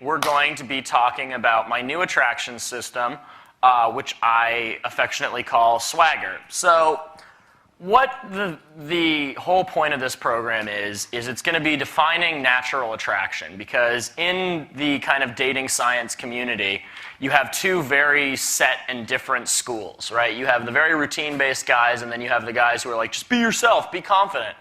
we're going to be talking about my new attraction system, which I affectionately call Swagger. So what the whole point of this program is it's going to be defining natural attraction, because in the kind of dating science community, you have two very set and different schools, right? You have the very routine-based guys, and then you have the guys who are like, just be yourself, be confident.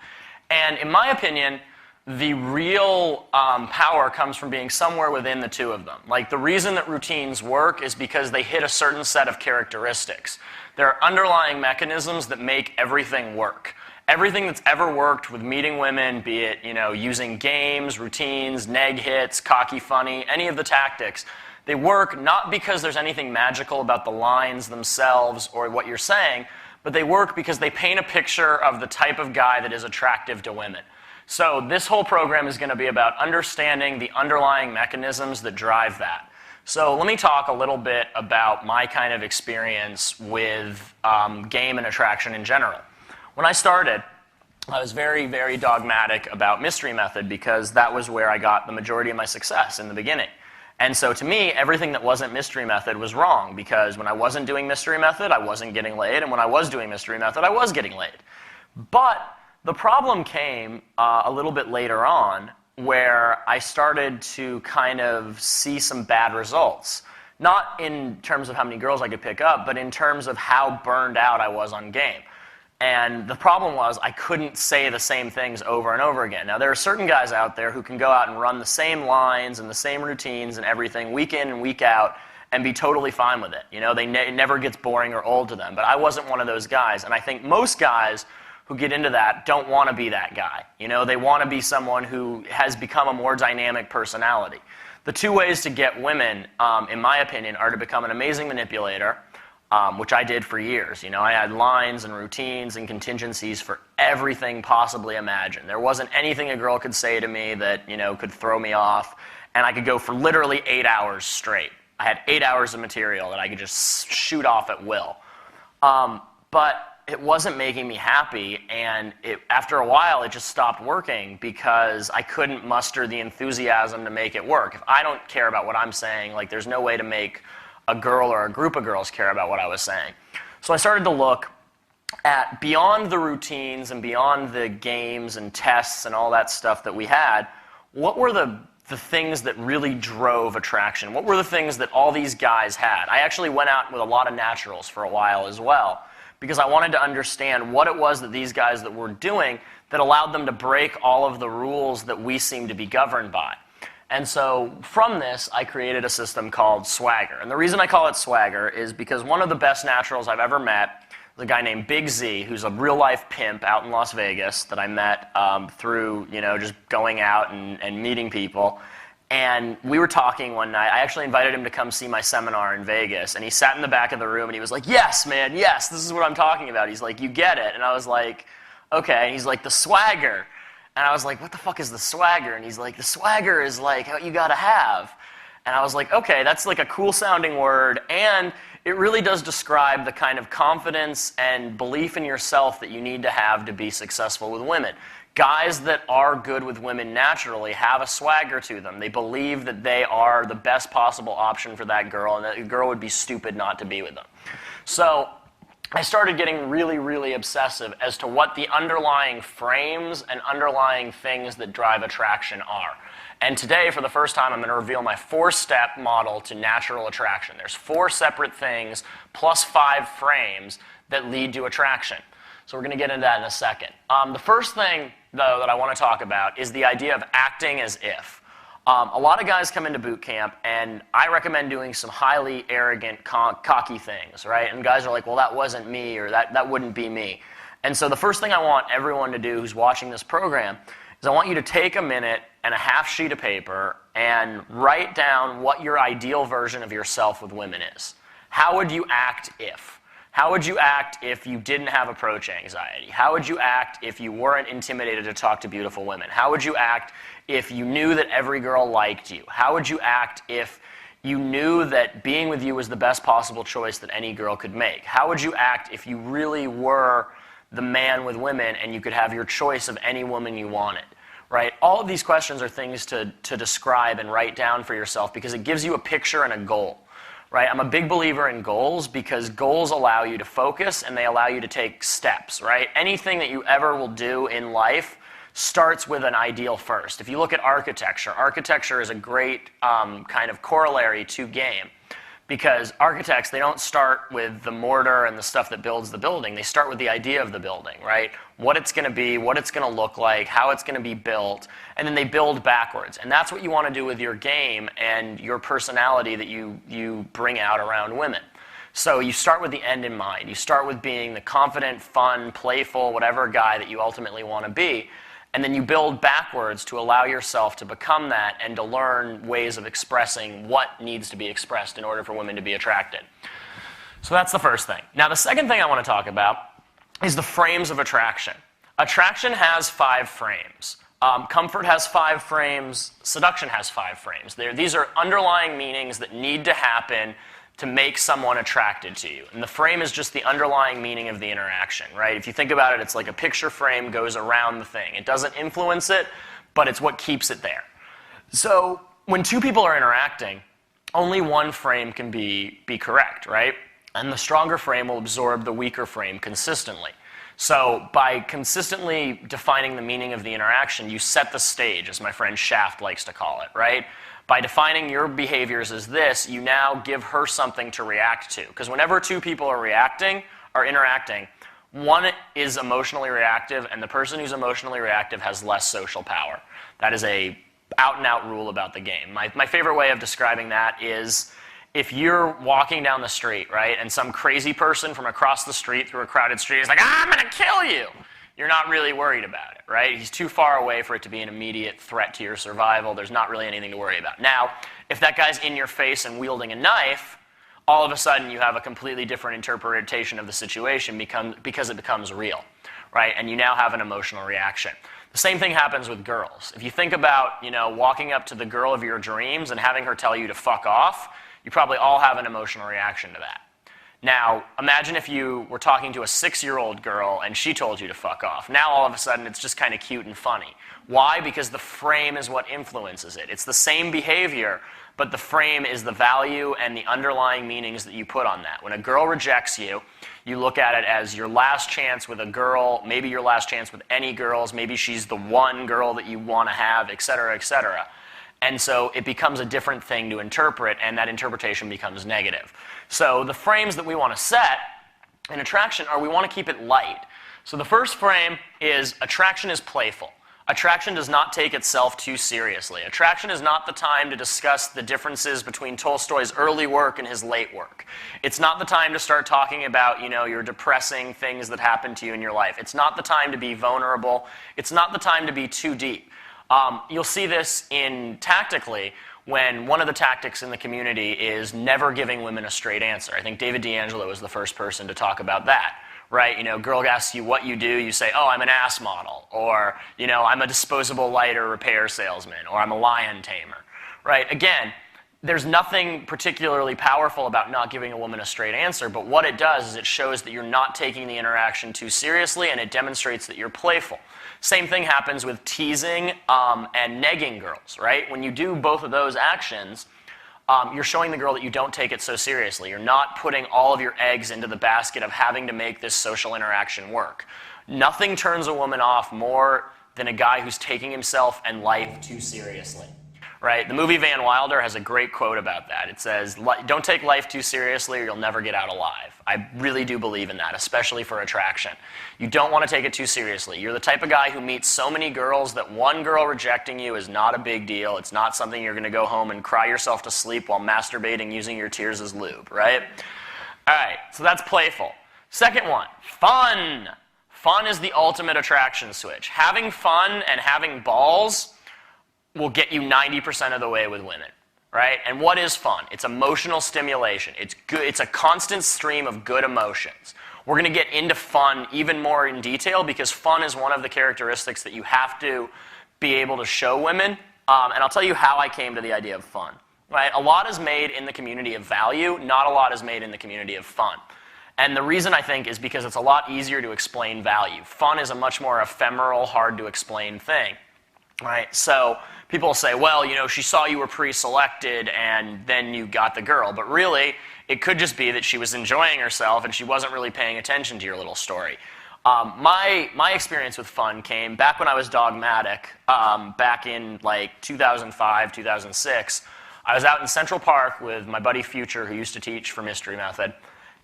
And in my opinion, the real power comes from being somewhere within the two of them. Like, the reason that routines work is because they hit a certain set of characteristics. There are underlying mechanisms that make everything work. Everything that's ever worked with meeting women, be it, using games, routines, neg hits, cocky funny, any of the tactics, they work not because there's anything magical about the lines themselves or what you're saying, but they work because they paint a picture of the type of guy that is attractive to women. So this whole program is going to be about understanding the underlying mechanisms that drive that. So let me talk a little bit about my kind of experience with game and attraction in general. When I started, I was very, very dogmatic about mystery method because that was where I got the majority of my success in the beginning. And so to me, everything that wasn't mystery method was wrong, because when I wasn't doing mystery method, I wasn't getting laid, and when I was doing mystery method, I was getting laid. But the problem came a little bit later on, where I started to kind of see some bad results. Not in terms of how many girls I could pick up, but in terms of how burned out I was on game. And the problem was I couldn't say the same things over and over again. Now, there are certain guys out there who can go out and run the same lines and the same routines and everything week in and week out and be totally fine with it. It never gets boring or old to them. But I wasn't one of those guys. And I think most guys who get into that don't want to be that guy. They want to be someone who has become a more dynamic personality. The two ways to get women, in my opinion, are to become an amazing manipulator, which I did for years. I had lines and routines and contingencies for everything possibly imagined. There wasn't anything a girl could say to me that, could throw me off, and I could go for literally 8 hours straight. I had 8 hours of material that I could just shoot off at will. But it wasn't making me happy, and after a while it just stopped working because I couldn't muster the enthusiasm to make it work. If I don't care about what I'm saying, there's no way to make a girl or a group of girls care about what I was saying. So I started to look at beyond the routines and beyond the games and tests and all that stuff that we had, what were the things that really drove attraction? What were the things that all these guys had? I actually went out with a lot of naturals for a while as well, because I wanted to understand what it was that these guys that were doing that allowed them to break all of the rules that we seem to be governed by. And so from this, I created a system called Swagger. And the reason I call it Swagger is because one of the best naturals I've ever met was a guy named Big Z, who's a real-life pimp out in Las Vegas that I met through just going out and meeting people. And we were talking one night. I actually invited him to come see my seminar in Vegas. And he sat in the back of the room and he was like, yes, man, yes, this is what I'm talking about. He's like, you get it. And I was like, okay. And he's like, the Swagger. And I was like, what the fuck is the Swagger? And he's like, the Swagger is like what you gotta have. And I was like, okay, that's like a cool sounding word. And it really does describe the kind of confidence and belief in yourself that you need to have to be successful with women. Guys that are good with women naturally have a swagger to them. They believe that they are the best possible option for that girl, and that the girl would be stupid not to be with them. So I started getting really, really obsessive as to what the underlying frames and underlying things that drive attraction are. And today, for the first time, I'm going to reveal my 4-step model to natural attraction. There's 4 separate things plus 5 frames that lead to attraction. So we're going to get into that in a second. The first thing, though, that I want to talk about is the idea of acting as if. A lot of guys come into boot camp, and I recommend doing some highly arrogant, cocky things, right? And guys are like, well, that wasn't me, or that wouldn't be me. And so the first thing I want everyone to do who's watching this program is I want you to take a minute and a half sheet of paper and write down what your ideal version of yourself with women is. How would you act if? How would you act if you didn't have approach anxiety? How would you act if you weren't intimidated to talk to beautiful women? How would you act if you knew that every girl liked you? How would you act if you knew that being with you was the best possible choice that any girl could make? How would you act if you really were the man with women and you could have your choice of any woman you wanted? right? All of these questions are things to describe and write down for yourself because it gives you a picture and a goal, right? I'm a big believer in goals because goals allow you to focus and they allow you to take steps, right? Anything that you ever will do in life starts with an ideal first. If you look at architecture, architecture is a great kind of corollary to game. Because architects, they don't start with the mortar and the stuff that builds the building. They start with the idea of the building, right? What it's going to be, what it's going to look like, how it's going to be built, and then they build backwards. And that's what you want to do with your game and your personality that you bring out around women. So you start with the end in mind. You start with being the confident, fun, playful, whatever guy that you ultimately want to be. And then you build backwards to allow yourself to become that and to learn ways of expressing what needs to be expressed in order for women to be attracted. So that's the first thing. Now, the second thing I want to talk about is the frames of attraction. Attraction has 5 frames. Comfort has 5 frames. Seduction has 5 frames. These are underlying meanings that need to happen to make someone attracted to you. And the frame is just the underlying meaning of the interaction, right? If you think about it, it's like a picture frame goes around the thing. It doesn't influence it, but it's what keeps it there. So when 2 people are interacting, only one frame can be correct, right? And the stronger frame will absorb the weaker frame consistently. So by consistently defining the meaning of the interaction, you set the stage, as my friend Shaft likes to call it, right? By defining your behaviors as this, you now give her something to react to. Because whenever 2 people are interacting, one is emotionally reactive, and the person who's emotionally reactive has less social power. That is a out-and-out rule about the game. My favorite way of describing that is if you're walking down the street, right, and some crazy person from across the street through a crowded street is like, I'm going to kill you. You're not really worried about it, right? He's too far away for it to be an immediate threat to your survival. There's not really anything to worry about. Now, if that guy's in your face and wielding a knife, all of a sudden you have a completely different interpretation of the situation because it becomes real, right? And you now have an emotional reaction. The same thing happens with girls. If you think about, walking up to the girl of your dreams and having her tell you to fuck off, you probably all have an emotional reaction to that. Now, imagine if you were talking to a 6-year-old girl and she told you to fuck off. Now, all of a sudden, it's just kind of cute and funny. Why? Because the frame is what influences it. It's the same behavior, but the frame is the value and the underlying meanings that you put on that. When a girl rejects you, you look at it as your last chance with a girl, maybe your last chance with any girls, maybe she's the one girl that you want to have, et cetera, et cetera. And so it becomes a different thing to interpret, and that interpretation becomes negative. So the frames that we want to set in attraction are we want to keep it light. So the first frame is attraction is playful. Attraction does not take itself too seriously. Attraction is not the time to discuss the differences between Tolstoy's early work and his late work. It's not the time to start talking about, your depressing things that happened to you in your life. It's not the time to be vulnerable. It's not the time to be too deep. You'll see this tactically when one of the tactics in the community is never giving women a straight answer. I think David D'Angelo was the first person to talk about that, right? Girl asks you what you do, you say, oh, I'm an ass model, or, I'm a disposable lighter repair salesman, or I'm a lion tamer, right? Again, there's nothing particularly powerful about not giving a woman a straight answer, but what it does is it shows that you're not taking the interaction too seriously, and it demonstrates that you're playful. Same thing happens with teasing and negging girls, right? When you do both of those actions, you're showing the girl that you don't take it so seriously. You're not putting all of your eggs into the basket of having to make this social interaction work. Nothing turns a woman off more than a guy who's taking himself and life too seriously, right? The movie Van Wilder has a great quote about that. It says, don't take life too seriously or you'll never get out alive. I really do believe in that, especially for attraction. You don't want to take it too seriously. You're the type of guy who meets so many girls that one girl rejecting you is not a big deal. It's not something you're going to go home and cry yourself to sleep while masturbating using your tears as lube, right? All right, so that's playful. Second one, fun. Fun is the ultimate attraction switch. Having fun and having balls will get you 90% of the way with women, right? And what is fun? It's emotional stimulation. It's good. It's a constant stream of good emotions. We're going to get into fun even more in detail because fun is one of the characteristics that you have to be able to show women. And I'll tell you how I came to the idea of fun, right? A lot is made in the community of value. Not a lot is made in the community of fun. And the reason I think is because it's a lot easier to explain value. Fun is a much more ephemeral, hard to explain thing. right? So people will say, well, she saw you were pre-selected and then you got the girl. But really, it could just be that she was enjoying herself and she wasn't really paying attention to your little story. My experience with fun came back when I was dogmatic, back in like 2005, 2006. I was out in Central Park with my buddy Future, who used to teach for Mystery Method,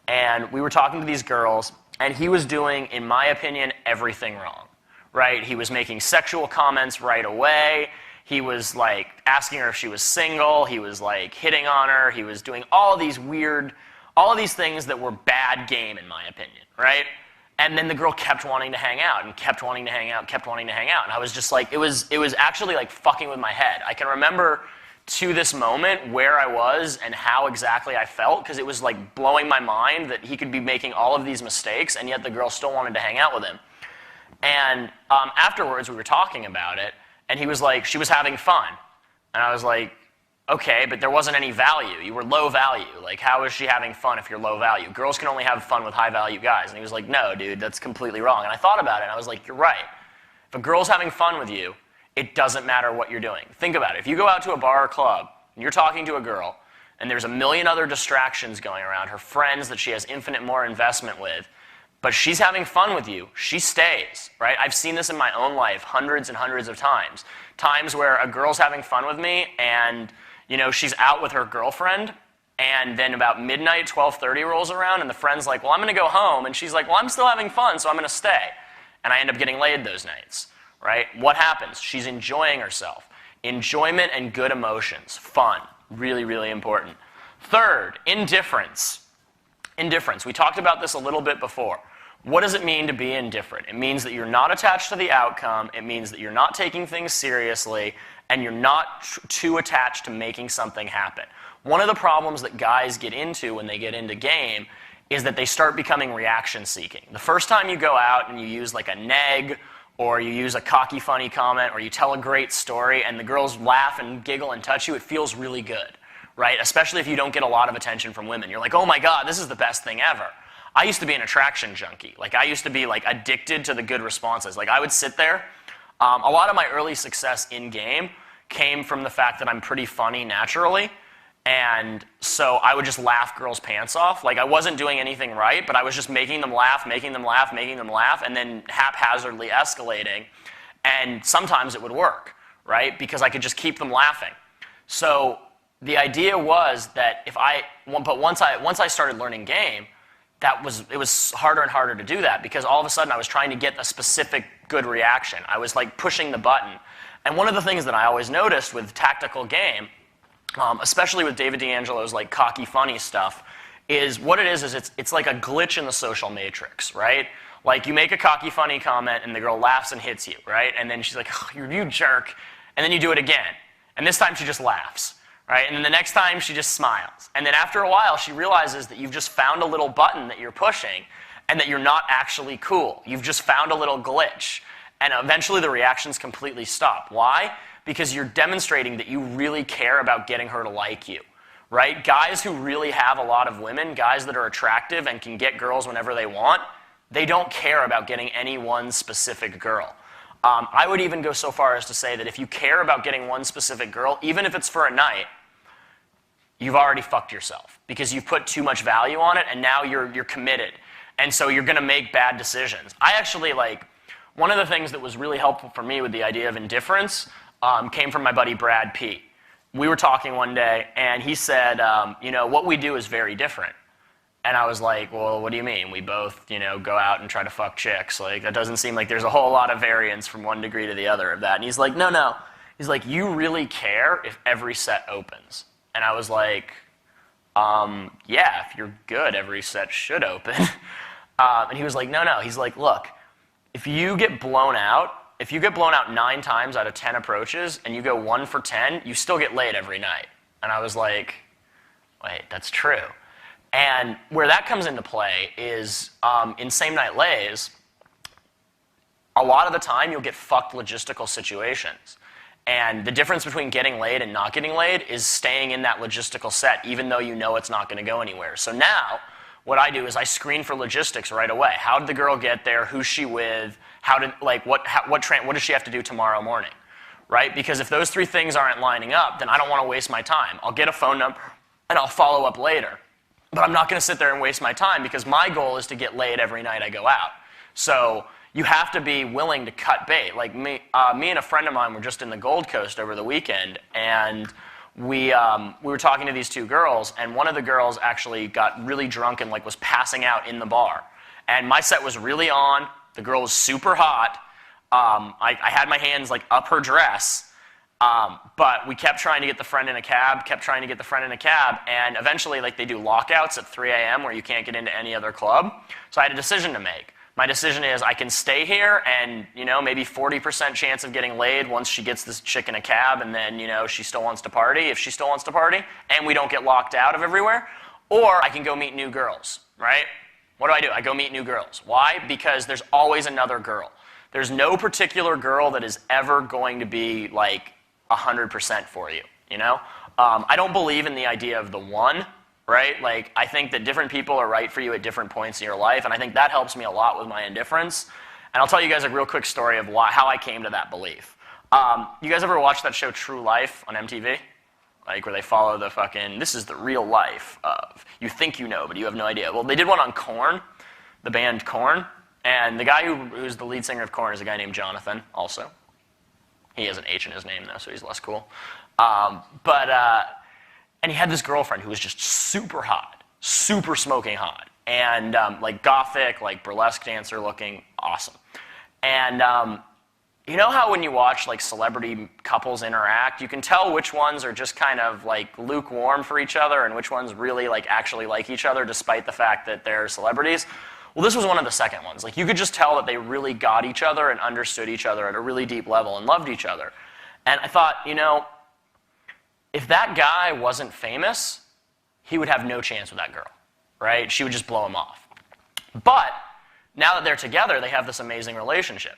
and we were talking to these girls, and he was doing, in my opinion, everything wrong, right? He was making sexual comments right away. He was like asking her if she was single. He was like hitting on her. He was doing all of these things that were bad game, in my opinion, right? And then the girl kept wanting to hang out and kept wanting to hang out, kept wanting to hang out. And I was just like, it was actually like fucking with my head. I can remember to this moment where I was and how exactly I felt, because it was like blowing my mind that he could be making all of these mistakes and yet the girl still wanted to hang out with him. And afterwards we were talking about it, and he was like, she was having fun. And I was like, okay, but there wasn't any value. You were low value. Like, how is she having fun if you're low value? Girls can only have fun with high value guys. And he was like, no, dude, that's completely wrong. And I thought about it, and I was like, you're right. If a girl's having fun with you, it doesn't matter what you're doing. Think about it. If you go out to a bar or club, and you're talking to a girl, and there's a million other distractions going around, her friends that she has infinite more investment with, but she's having fun with you, she stays, right? I've seen this in my own life hundreds and hundreds of times. Times where a girl's having fun with me, and she's out with her girlfriend, and then about midnight, 12:30 rolls around, and the friend's like, well, I'm going to go home, and she's like, well, I'm still having fun, so I'm going to stay. And I end up getting laid those nights. Right? What happens? She's enjoying herself. Enjoyment and good emotions. Fun. Really, really important. Third, indifference. Indifference. We talked about this a little bit before. What does it mean to be indifferent? It means that you're not attached to the outcome. It means that you're not taking things seriously, and you're not too attached to making something happen. One of the problems that guys get into when they get into game is that they start becoming reaction seeking. The first time you go out and you use like a neg, or you use a cocky, funny comment, or you tell a great story, and the girls laugh and giggle and touch you, it feels really good, right? Especially if you don't get a lot of attention from women. You're like, oh my God, this is the best thing ever. I used to be an attraction junkie. Like, I used to be like addicted to the good responses. Like, I would sit there. A lot of my early success in game came from the fact that I'm pretty funny naturally. And so I would just laugh girls' pants off. Like, I wasn't doing anything right, but I was just making them laugh, making them laugh, making them laugh, and then haphazardly escalating. And sometimes it would work, right? Because I could just keep them laughing. So the idea was that once I started learning game, it was harder and harder to do that, because all of a sudden I was trying to get a specific good reaction. I was like pushing the button. And one of the things that I always noticed with tactical game, especially with David D'Angelo's like cocky funny stuff, is what it is it's like a glitch in the social matrix, right? Like, you make a cocky funny comment and the girl laughs and hits you, right? And then she's like, oh, you jerk. And then you do it again. And this time she just laughs, right? And then the next time she just smiles. And then after a while she realizes that you've just found a little button that you're pushing and that you're not actually cool. You've just found a little glitch. And eventually the reactions completely stop. Why? Because you're demonstrating that you really care about getting her to like you, right? Guys who really have a lot of women, guys that are attractive and can get girls whenever they want, they don't care about getting any one specific girl. I would even go so far as to say that if you care about getting one specific girl, even if it's for a night, you've already fucked yourself, because you've put too much value on it, and now you're committed. And so you're going to make bad decisions. I actually, one of the things that was really helpful for me with the idea of indifference came from my buddy Brad P. We were talking one day, and he said, what we do is very different. And I was like, well, what do you mean? We both, go out and try to fuck chicks. Like, that doesn't seem like there's a whole lot of variance from one degree to the other of that. And he's like, no. He's like, you really care if every set opens. And I was like, yeah, if you're good, every set should open. And he was like, no. He's like, look, if you get blown out 9 times out of 10 approaches and you go 1 for 10, you still get laid every night. And I was like, wait, that's true. And where that comes into play is in same night lays, a lot of the time you'll get fucked logistical situations. And the difference between getting laid and not getting laid is staying in that logistical set even though you know it's not going to go anywhere. So now what I do is I screen for logistics right away. How did the girl get there? Who's she with? What does she have to do tomorrow morning? right? Because if those three things aren't lining up, then I don't want to waste my time. I'll get a phone number and I'll follow up later. But I'm not going to sit there and waste my time because my goal is to get laid every night I go out. So you have to be willing to cut bait. Like me and a friend of mine were just in the Gold Coast over the weekend, and we were talking to these two girls, and one of the girls actually got really drunk and like was passing out in the bar. And my set was really on. The girl was super hot. I had my hands like up her dress, but we kept trying to get the friend in a cab, and eventually like they do lockouts at 3 a.m. where you can't get into any other club. So I had a decision to make. My decision is I can stay here and, maybe 40% chance of getting laid once she gets this chick in a cab and then, she still wants to party, if she still wants to party, and we don't get locked out of everywhere. Or I can go meet new girls, right? What do? I go meet new girls. Why? Because there's always another girl. There's no particular girl that is ever going to be like 100% for you, I don't believe in the idea of the one. Right? Like, I think that different people are right for you at different points in your life, and I think that helps me a lot with my indifference. And I'll tell you guys a real quick story of how I came to that belief. You guys ever watch that show True Life on MTV? Like, where they follow the fucking, this is the real life of, you think you know, but you have no idea. Well, they did one on Korn, the band Korn, and the guy who's the lead singer of Korn is a guy named Jonathan, also. He has an H in his name, though, so he's less cool. And he had this girlfriend who was just super hot, super smoking hot, and like gothic, like burlesque dancer looking, awesome. And you know how when you watch like celebrity couples interact, you can tell which ones are just kind of like lukewarm for each other and which ones really like actually like each other despite the fact that they're celebrities? Well, this was one of the second ones. Like, you could just tell that they really got each other and understood each other at a really deep level and loved each other. And I thought, if that guy wasn't famous, he would have no chance with that girl, right? She would just blow him off. But now that they're together, they have this amazing relationship.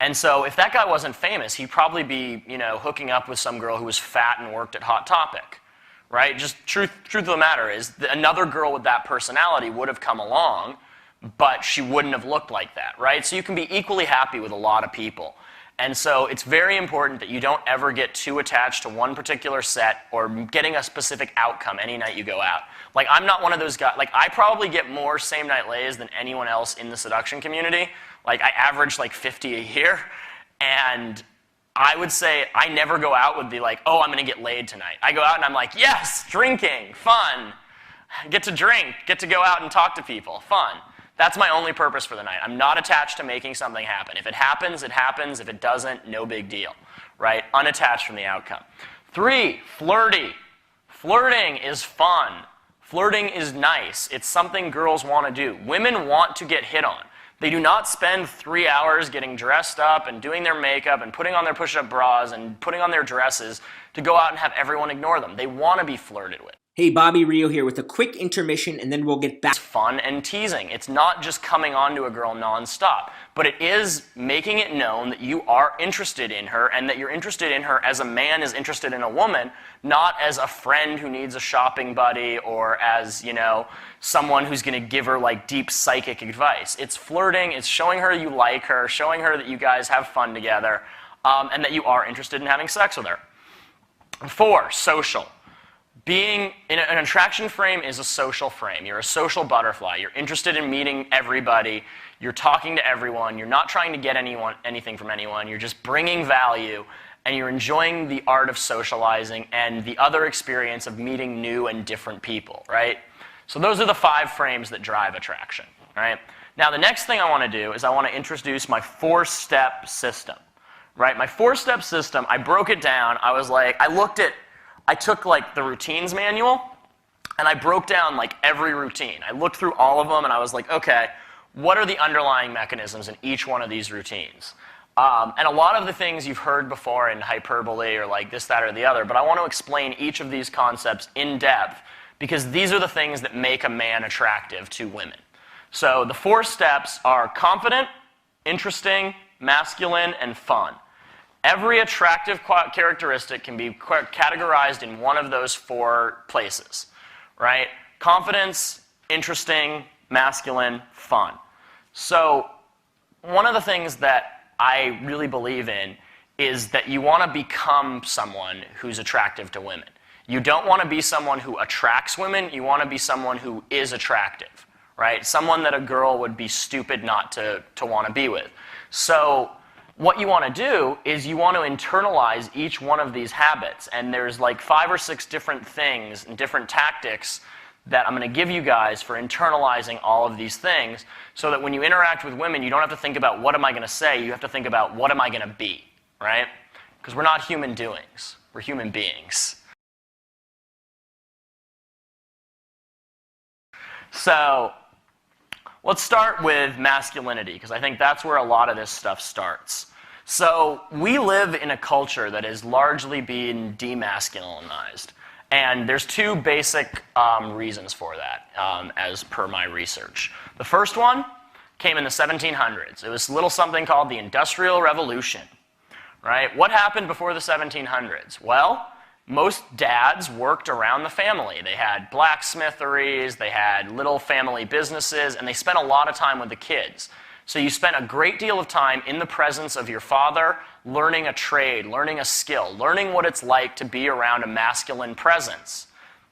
And so if that guy wasn't famous, he'd probably be, hooking up with some girl who was fat and worked at Hot Topic, right? Just truth of the matter is that another girl with that personality would have come along, but she wouldn't have looked like that, right? So you can be equally happy with a lot of people. And so it's very important that you don't ever get too attached to one particular set or getting a specific outcome any night you go out. Like, I'm not one of those guys. Like, I probably get more same-night lays than anyone else in the seduction community. Like, I average like 50 a year. And I would say I never go out with the like, oh, I'm going to get laid tonight. I go out and I'm like, yes, drinking, fun. Get to drink, get to go out and talk to people, fun. That's my only purpose for the night. I'm not attached to making something happen. If it happens, it happens. If it doesn't, no big deal, right? Unattached from the outcome. 3, flirty. Flirting is fun. Flirting is nice. It's something girls want to do. Women want to get hit on. They do not spend 3 hours getting dressed up and doing their makeup and putting on their push-up bras and putting on their dresses to go out and have everyone ignore them. They want to be flirted with. Hey, Bobby Rio here with a quick intermission, and then we'll get back. It's fun and teasing. It's not just coming on to a girl nonstop, but it is making it known that you are interested in her and that you're interested in her as a man is interested in a woman, not as a friend who needs a shopping buddy or as, someone who's going to give her like deep psychic advice. It's flirting. It's showing her you like her, showing her that you guys have fun together, and that you are interested in having sex with her. 4, social. Being in an attraction frame is a social frame. You're a social butterfly. You're interested in meeting everybody. You're talking to everyone. You're not trying to get anything from anyone. You're just bringing value, and you're enjoying the art of socializing and the other experience of meeting new and different people, right? So those are the 5 frames that drive attraction, right? Now, the next thing I want to do is I want to introduce my 4-step system, right? My 4-step system, I broke it down. I took like the routines manual and I broke down like every routine. I looked through all of them and I was like, okay, what are the underlying mechanisms in each one of these routines? And a lot of the things you've heard before in hyperbole or like this, that, or the other, but I want to explain each of these concepts in depth because these are the things that make a man attractive to women. So the 4 steps are confident, interesting, masculine, and fun. Every attractive characteristic can be categorized in one of those 4 places, right? Confidence, interesting, masculine, fun. So one of the things that I really believe in is that you want to become someone who's attractive to women. You don't want to be someone who attracts women, you want to be someone who is attractive, right? Someone that a girl would be stupid not to want to be with. So what you want to do is you want to internalize each one of these habits, and there's like 5 or 6 different things and different tactics that I'm going to give you guys for internalizing all of these things, so that when you interact with women, you don't have to think about what am I going to say, you have to think about what am I going to be, right? Because we're not human doings, we're human beings. So let's start with masculinity, because I think that's where a lot of this stuff starts. So we live in a culture that is largely being demasculinized. And there's 2 basic reasons for that, as per my research. The first one came in the 1700s. It was a little something called the Industrial Revolution, right? What happened before the 1700s? Well, most dads worked around the family. They had blacksmitheries, they had little family businesses, and they spent a lot of time with the kids. So you spent a great deal of time in the presence of your father, learning a trade, learning a skill, learning what it's like to be around a masculine presence.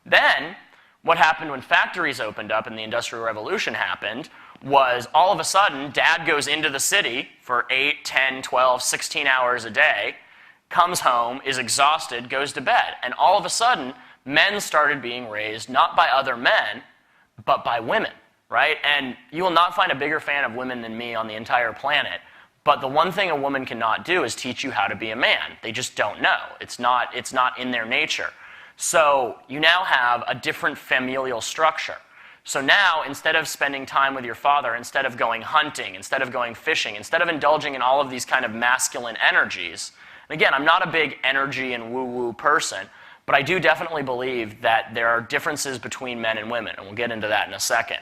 Then, what happened when factories opened up and the Industrial Revolution happened was all of a sudden, dad goes into the city for 8, 10, 12, 16 hours a day, comes home, is exhausted, goes to bed. And all of a sudden, men started being raised not by other men, but by women, right? And you will not find a bigger fan of women than me on the entire planet. But the one thing a woman cannot do is teach you how to be a man. They just don't know. It's not in their nature. So you now have a different familial structure. So now, instead of spending time with your father, instead of going hunting, instead of going fishing, instead of indulging in all of these kind of masculine energies, and again, I'm not a big energy and woo-woo person, but I do definitely believe that there are differences between men and women, and we'll get into that in a second.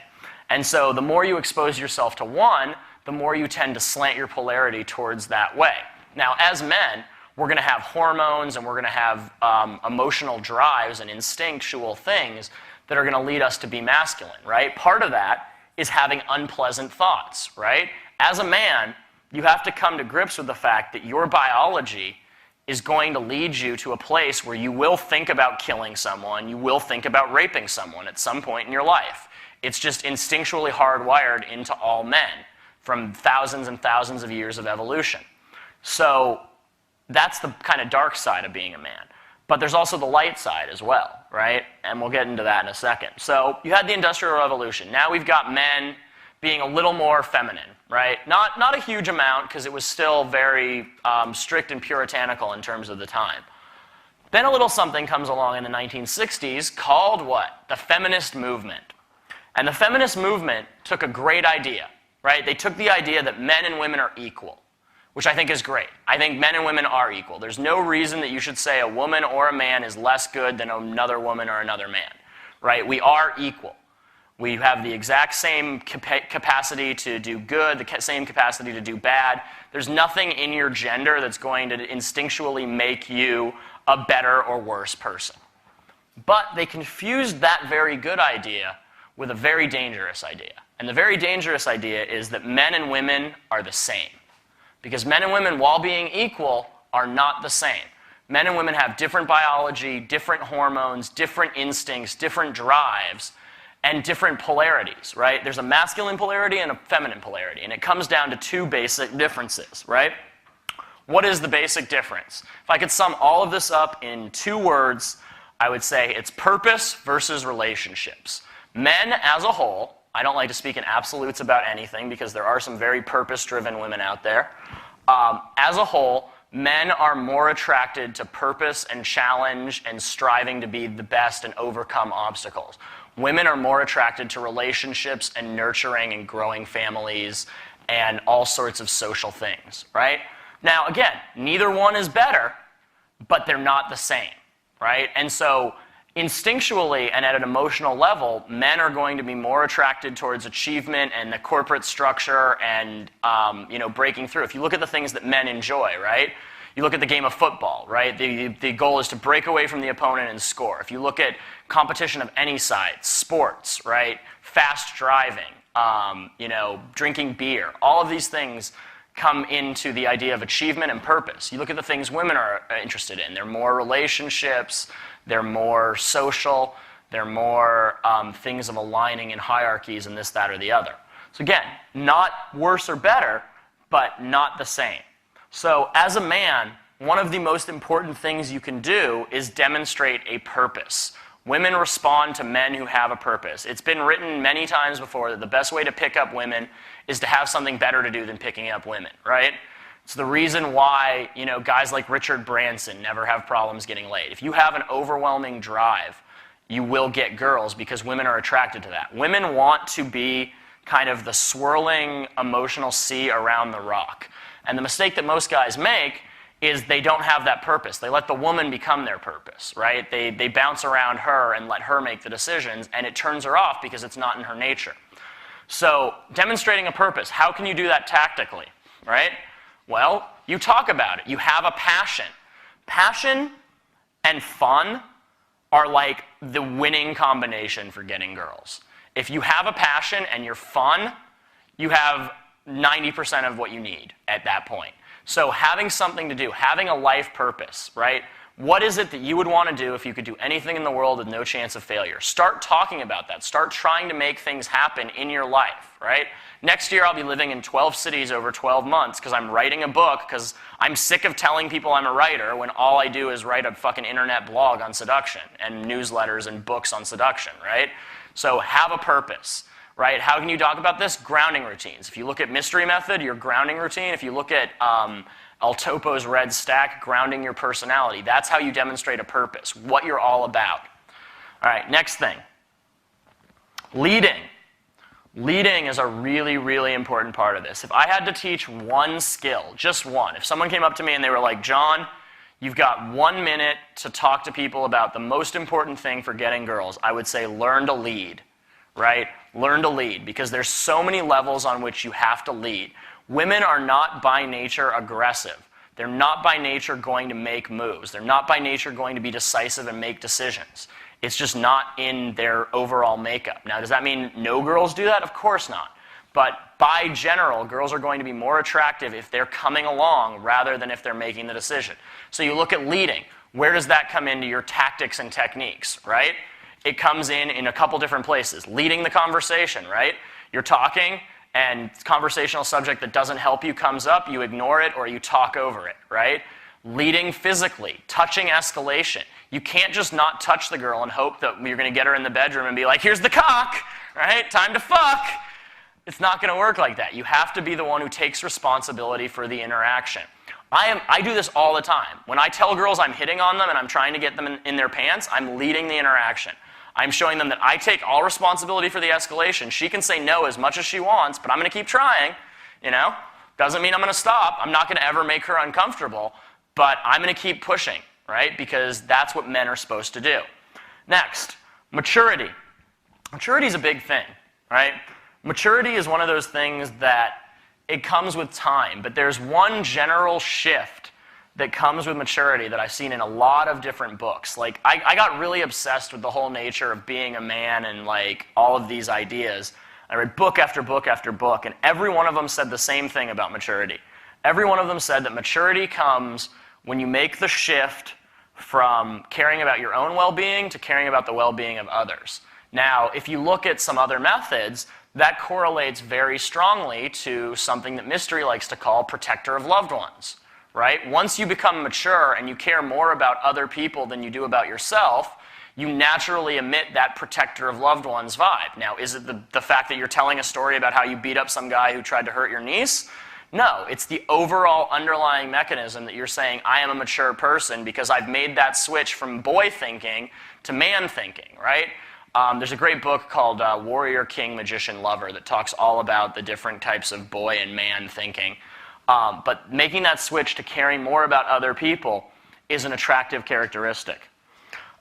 And so the more you expose yourself to one, the more you tend to slant your polarity towards that way. Now, as men, we're going to have hormones and we're going to have emotional drives and instinctual things that are going to lead us to be masculine, right? Part of that is having unpleasant thoughts, right? As a man, you have to come to grips with the fact that your biology is going to lead you to a place where you will think about killing someone, you will think about raping someone at some point in your life. It's just instinctually hardwired into all men from thousands and thousands of years of evolution. So that's the kind of dark side of being a man. But there's also the light side as well, right? And we'll get into that in a second. So you had the Industrial Revolution. Now we've got men being a little more feminine, right? Not a huge amount, because it was still very strict and puritanical in terms of the time. Then a little something comes along in the 1960s called what? The feminist movement. And the feminist movement took a great idea, right? They took the idea that men and women are equal, which I think is great. I think men and women are equal. There's no reason that you should say a woman or a man is less good than another woman or another man, right? We are equal. We have the exact same capacity to do good, the same capacity to do bad. There's nothing in your gender that's going to instinctually make you a better or worse person. But they confused that very good idea with a very dangerous idea. And the very dangerous idea is that men and women are the same. Because men and women, while being equal, are not the same. Men and women have different biology, different hormones, different instincts, different drives, and different polarities, right? There's a masculine polarity and a feminine polarity, and it comes down to 2 basic differences, right? What is the basic difference? If I could sum all of this up in 2 words, I would say it's purpose versus relationships. Men as a whole, I don't like to speak in absolutes about anything because there are some very purpose-driven women out there. As a whole, men are more attracted to purpose and challenge and striving to be the best and overcome obstacles. Women are more attracted to relationships and nurturing and growing families and all sorts of social things, right? Now, again, neither one is better, but they're not the same, right? And so instinctually and at an emotional level, men are going to be more attracted towards achievement and the corporate structure and breaking through. If you look at the things that men enjoy, right? You look at the game of football, right? The goal is to break away from the opponent and score. If you look at competition of any side, sports, right? Fast driving, drinking beer, all of these things come into the idea of achievement and purpose. You look at the things women are interested in. They're more relationships, they're more social, they're more things of aligning in hierarchies and this, that, or the other. So again, not worse or better, but not the same. So as a man, one of the most important things you can do is demonstrate a purpose. Women respond to men who have a purpose. It's been written many times before that the best way to pick up women is to have something better to do than picking up women, right? It's the reason why, you know, guys like Richard Branson never have problems getting laid. If you have an overwhelming drive, you will get girls because women are attracted to that. Women want to be kind of the swirling emotional sea around the rock. And the mistake that most guys make is they don't have that purpose. They let the woman become their purpose, right? They bounce around her and let her make the decisions, and it turns her off because it's not in her nature. So demonstrating a purpose, how can you do that tactically, right? Well, you talk about it. You have a passion. Passion and fun are like the winning combination for getting girls. If you have a passion and you're fun, you have 90% of what you need at that point. So having something to do, having a life purpose, right? What is it that you would want to do if you could do anything in the world with no chance of failure? Start talking about that. Start trying to make things happen in your life, right? Next year I'll be living in 12 cities over 12 months because I'm writing a book because I'm sick of telling people I'm a writer when all I do is write a fucking internet blog on seduction and newsletters and books on seduction, right? So have a purpose. Right? How can you talk about this? Grounding routines. If you look at Mystery Method, your grounding routine. If you look at El Topo's Red Stack, grounding your personality. That's how you demonstrate a purpose, what you're all about. All right, next thing. Leading. Leading is a really, really important part of this. If I had to teach one skill, just one, if someone came up to me and they were like, John, you've got 1 minute to talk to people about the most important thing for getting girls, I would say learn to lead. Right? Learn to lead, because there's so many levels on which you have to lead. Women are not by nature aggressive. They're not by nature going to make moves. They're not by nature going to be decisive and make decisions. It's just not in their overall makeup. Now, does that mean no girls do that? Of course not. But by general, girls are going to be more attractive if they're coming along rather than if they're making the decision. So you look at leading. Where does that come into your tactics and techniques, right? It comes in a couple different places. Leading the conversation, right? You're talking, and conversational subject that doesn't help you comes up, you ignore it or you talk over it, right? Leading physically, touching escalation. You can't just not touch the girl and hope that you're going to get her in the bedroom and be like, here's the cock, right? Time to fuck. It's not going to work like that. You have to be the one who takes responsibility for the interaction. I do this all the time. When I tell girls I'm hitting on them and I'm trying to get them in their pants, I'm leading the interaction. I'm showing them that I take all responsibility for the escalation. She can say no as much as she wants, but I'm going to keep trying, you know? Doesn't mean I'm going to stop. I'm not going to ever make her uncomfortable, but I'm going to keep pushing, right? Because that's what men are supposed to do. Next, maturity. Maturity is a big thing, right? Maturity is one of those things that it comes with time, but there's one general shift that comes with maturity that I've seen in a lot of different books. Like, I got really obsessed with the whole nature of being a man and like all of these ideas. I read book after book after book, and every one of them said the same thing about maturity. Every one of them said that maturity comes when you make the shift from caring about your own well-being to caring about the well-being of others. Now, if you look at some other methods, that correlates very strongly to something that Mystery likes to call protector of loved ones. Right? Once you become mature and you care more about other people than you do about yourself, you naturally emit that protector of loved ones vibe. Now, is it the fact that you're telling a story about how you beat up some guy who tried to hurt your niece? No, it's the overall underlying mechanism that you're saying, I am a mature person because I've made that switch from boy thinking to man thinking, right? There's a great book called Warrior, King, Magician, Lover that talks all about the different types of boy and man thinking. But making that switch to caring more about other people is an attractive characteristic.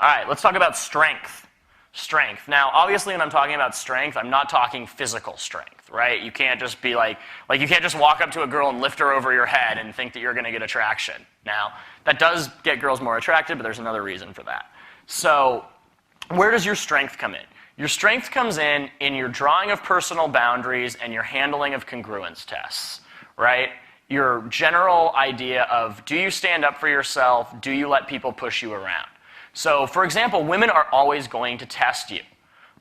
All right, let's talk about strength. Strength. Now, obviously, when I'm talking about strength, I'm not talking physical strength, right? You can't just be like you can't just walk up to a girl and lift her over your head and think that you're going to get attraction. Now, that does get girls more attracted, but there's another reason for that. So, where does your strength come in? Your strength comes in your drawing of personal boundaries and your handling of congruence tests, right? your general idea of, do you stand up for yourself? Do you let people push you around? So, for example, women are always going to test you.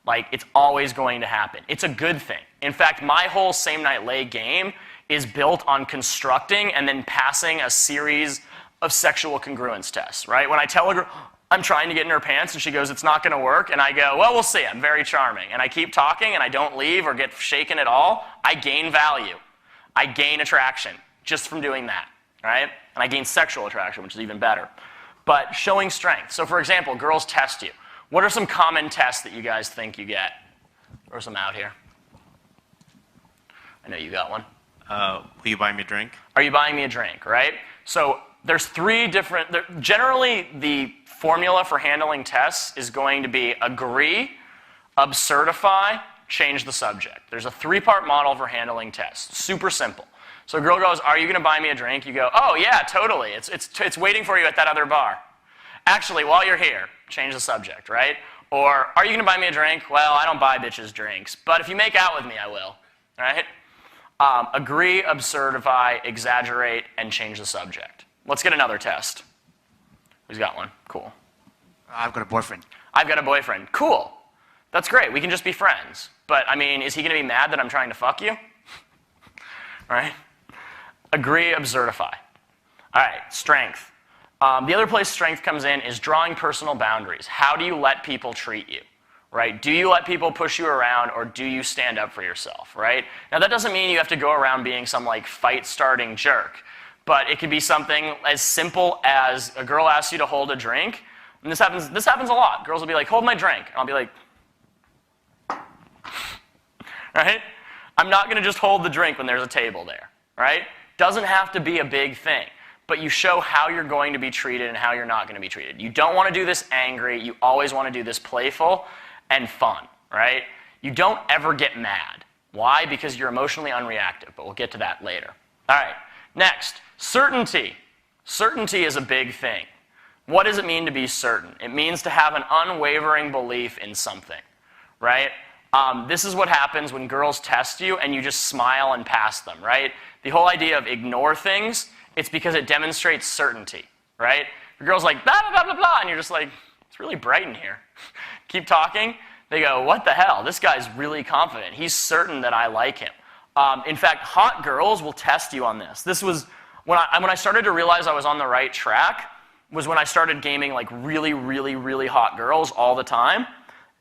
Like, it's always going to happen. It's a good thing. In fact, my whole same night lay game is built on constructing and then passing a series of sexual congruence tests, right? When I tell a girl, I'm trying to get in her pants, and she goes, it's not going to work, and I go, well, we'll see. I'm very charming. And I keep talking, and I don't leave or get shaken at all. I gain value. I gain attraction just from doing that, right? And I gain sexual attraction, which is even better. But showing strength. So, for example, girls test you. What are some common tests that you guys think you get? Throw some out here. I know you got one. Will you buy me a drink? Are you buying me a drink, right? So there's three different, generally the formula for handling tests is going to be agree, absurdify, change the subject. There's a three-part model for handling tests. Super simple. So a girl goes, are you going to buy me a drink? You go, oh yeah, totally. It's waiting for you at that other bar. Actually, while you're here, change the subject, right? Or, are you going to buy me a drink? Well, I don't buy bitches drinks, but if you make out with me, I will, right? Agree, absurdify, exaggerate, and change the subject. Let's get another test. Who's got one? Cool. I've got a boyfriend. I've got a boyfriend. Cool. That's great. We can just be friends. But, I mean, is he going to be mad that I'm trying to fuck you? Right? Agree, absurdify. All right, strength. The other place strength comes in is drawing personal boundaries. How do you let people treat you? Right? Do you let people push you around, or do you stand up for yourself, right? Now, that doesn't mean you have to go around being some, like, fight-starting jerk, but it could be something as simple as a girl asks you to hold a drink, and this happens a lot. Girls will be like, hold my drink, and I'll be like, right? I'm not going to just hold the drink when there's a table there, right? Doesn't have to be a big thing, but you show how you're going to be treated and how you're not going to be treated. You don't want to do this angry. You always want to do this playful and fun, right? You don't ever get mad. Why? Because you're emotionally unreactive, but we'll get to that later. All right, next, certainty. Certainty is a big thing. What does it mean to be certain? It means to have an unwavering belief in something, right? This is what happens when girls test you and you just smile and pass them, right? The whole idea of ignore things, it's because it demonstrates certainty, right? The girl's like, blah, blah, blah, blah, blah, and you're just like, it's really bright in here. Keep talking. They go, what the hell? This guy's really confident. He's certain that I like him. In fact, hot girls will test you on this. This was, when I started to realize I was on the right track, was when I started gaming like really, really, really hot girls all the time.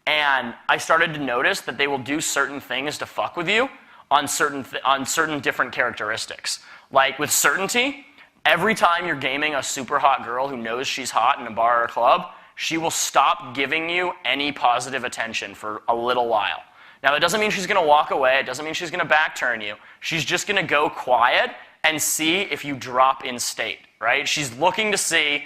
And I started to notice that they will do certain things to fuck with you on certain different characteristics. Like with certainty, every time you're gaming a super hot girl who knows she's hot in a bar or a club, she will stop giving you any positive attention for a little while. Now, that doesn't mean she's going to walk away. It doesn't mean she's going to backturn you. She's just going to go quiet and see if you drop in state, right? She's looking to see,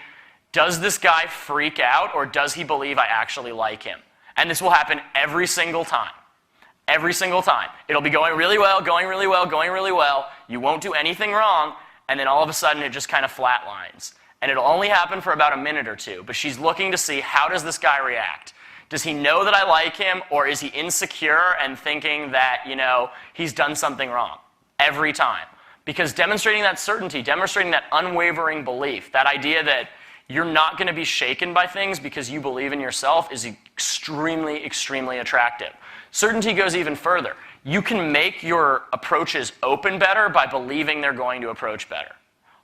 does this guy freak out, or does he believe I actually like him? And this will happen every single time. Every single time. It'll be going really well, going really well, going really well. You won't do anything wrong, and then all of a sudden it just kind of flatlines. And it'll only happen for about a minute or two, but she's looking to see, how does this guy react? Does he know that I like him, or is he insecure and thinking that, you know, he's done something wrong? Every time. Because demonstrating that certainty, demonstrating that unwavering belief, that idea that you're not going to be shaken by things because you believe in yourself, is extremely, extremely attractive. Certainty goes even further. You can make your approaches open better by believing they're going to approach better.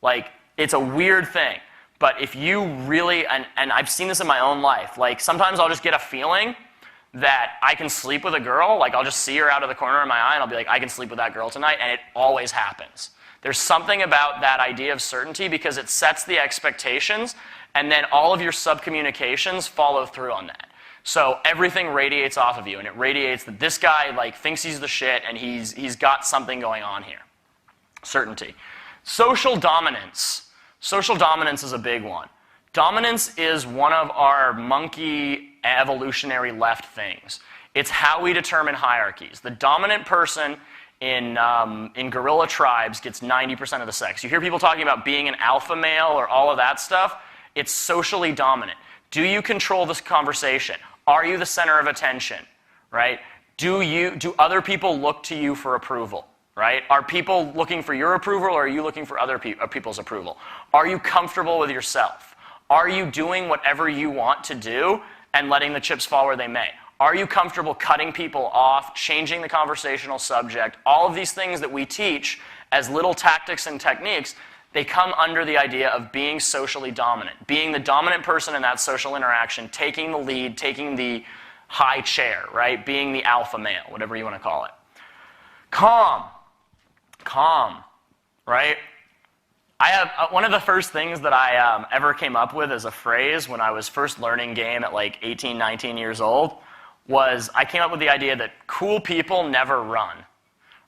Like, it's a weird thing. But if you really, and I've seen this in my own life, like sometimes I'll just get a feeling that I can sleep with a girl, like I'll just see her out of the corner of my eye and I'll be like, I can sleep with that girl tonight, and it always happens. There's something about that idea of certainty because it sets the expectations, and then all of your sub-communications follow through on that. So everything radiates off of you, and it radiates that this guy like thinks he's the shit and he's got something going on here. Certainty. Social dominance. Social dominance is a big one. Dominance is one of our monkey evolutionary left things. It's how we determine hierarchies. The dominant person in gorilla tribes gets 90% of the sex. You hear people talking about being an alpha male or all of that stuff. It's socially dominant. Do you control this conversation? Are you the center of attention? Right? Do other people look to you for approval? right? Are people looking for your approval, or are you looking for other people's approval? Are you comfortable with yourself? Are you doing whatever you want to do and letting the chips fall where they may? Are you comfortable cutting people off, changing the conversational subject? All of these things that we teach as little tactics and techniques, they come under the idea of being socially dominant, being the dominant person in that social interaction, taking the lead, taking the high chair, right? Being the alpha male, whatever you want to call it. Calm, right? I have one of the first things that I ever came up with as a phrase when I was first learning game at like 18, 19 years old was I came up with the idea that cool people never run,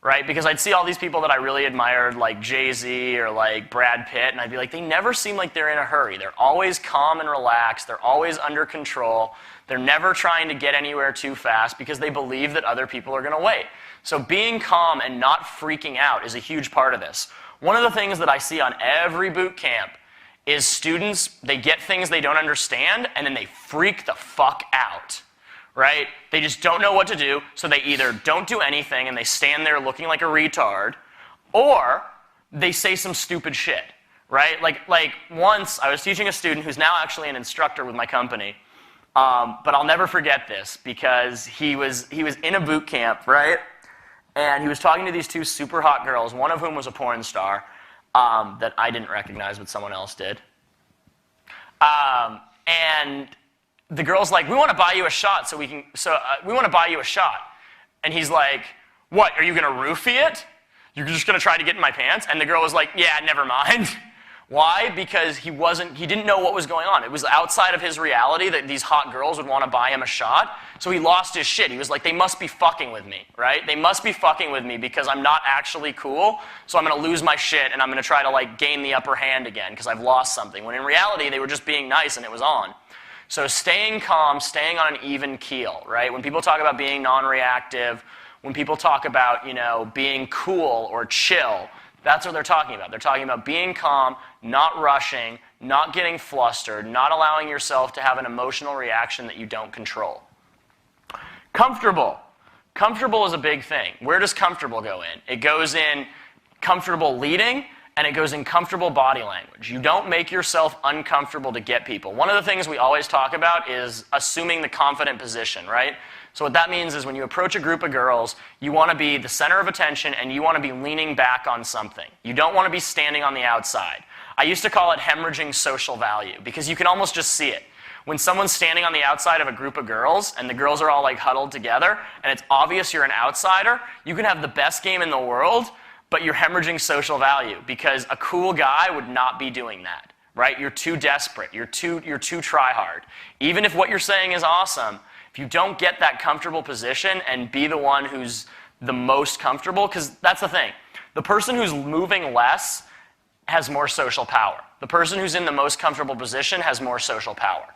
right? Because I'd see all these people that I really admired, like Jay-Z or like Brad Pitt, and I'd be like, they never seem like they're in a hurry. They're always calm and relaxed. They're always under control. They're never trying to get anywhere too fast because they believe that other people are going to wait. So being calm and not freaking out is a huge part of this. One of the things that I see on every boot camp is students, they get things they don't understand, and then they freak the fuck out. Right? They just don't know what to do, so they either don't do anything and they stand there looking like a retard, or they say some stupid shit, right? Like once I was teaching a student who's now actually an instructor with my company, but I'll never forget this because he was in a boot camp, right? And he was talking to these two super hot girls, one of whom was a porn star that I didn't recognize, but someone else did. And the girl's like, we want to buy you a shot we want to buy you a shot. And he's like, what, are you going to roofie it? You're just going to try to get in my pants? And the girl was like, yeah, never mind. Why? Because he didn't know what was going on. It was outside of his reality that these hot girls would want to buy him a shot. So he lost his shit. He was like, they must be fucking with me, right? They must be fucking with me because I'm not actually cool. So I'm going to lose my shit and I'm going to try to like gain the upper hand again because I've lost something. When in reality, they were just being nice and it was on. So staying calm, staying on an even keel, right? When people talk about being non-reactive, when people talk about, being cool or chill, that's what they're talking about. They're talking about being calm, not rushing, not getting flustered, not allowing yourself to have an emotional reaction that you don't control. Comfortable. Comfortable is a big thing. Where does comfortable go in? It goes in comfortable leading, and it goes in comfortable body language. You don't make yourself uncomfortable to get people. One of the things we always talk about is assuming the confident position, right? So what that means is when you approach a group of girls, you want to be the center of attention and you want to be leaning back on something. You don't want to be standing on the outside. I used to call it hemorrhaging social value because you can almost just see it. When someone's standing on the outside of a group of girls and the girls are all like huddled together and it's obvious you're an outsider, you can have the best game in the world, but you're hemorrhaging social value because a cool guy would not be doing that, right? You're too desperate. You're too try-hard. Even if what you're saying is awesome, if you don't get that comfortable position and be the one who's the most comfortable, because that's the thing. The person who's moving less has more social power. The person who's in the most comfortable position has more social power.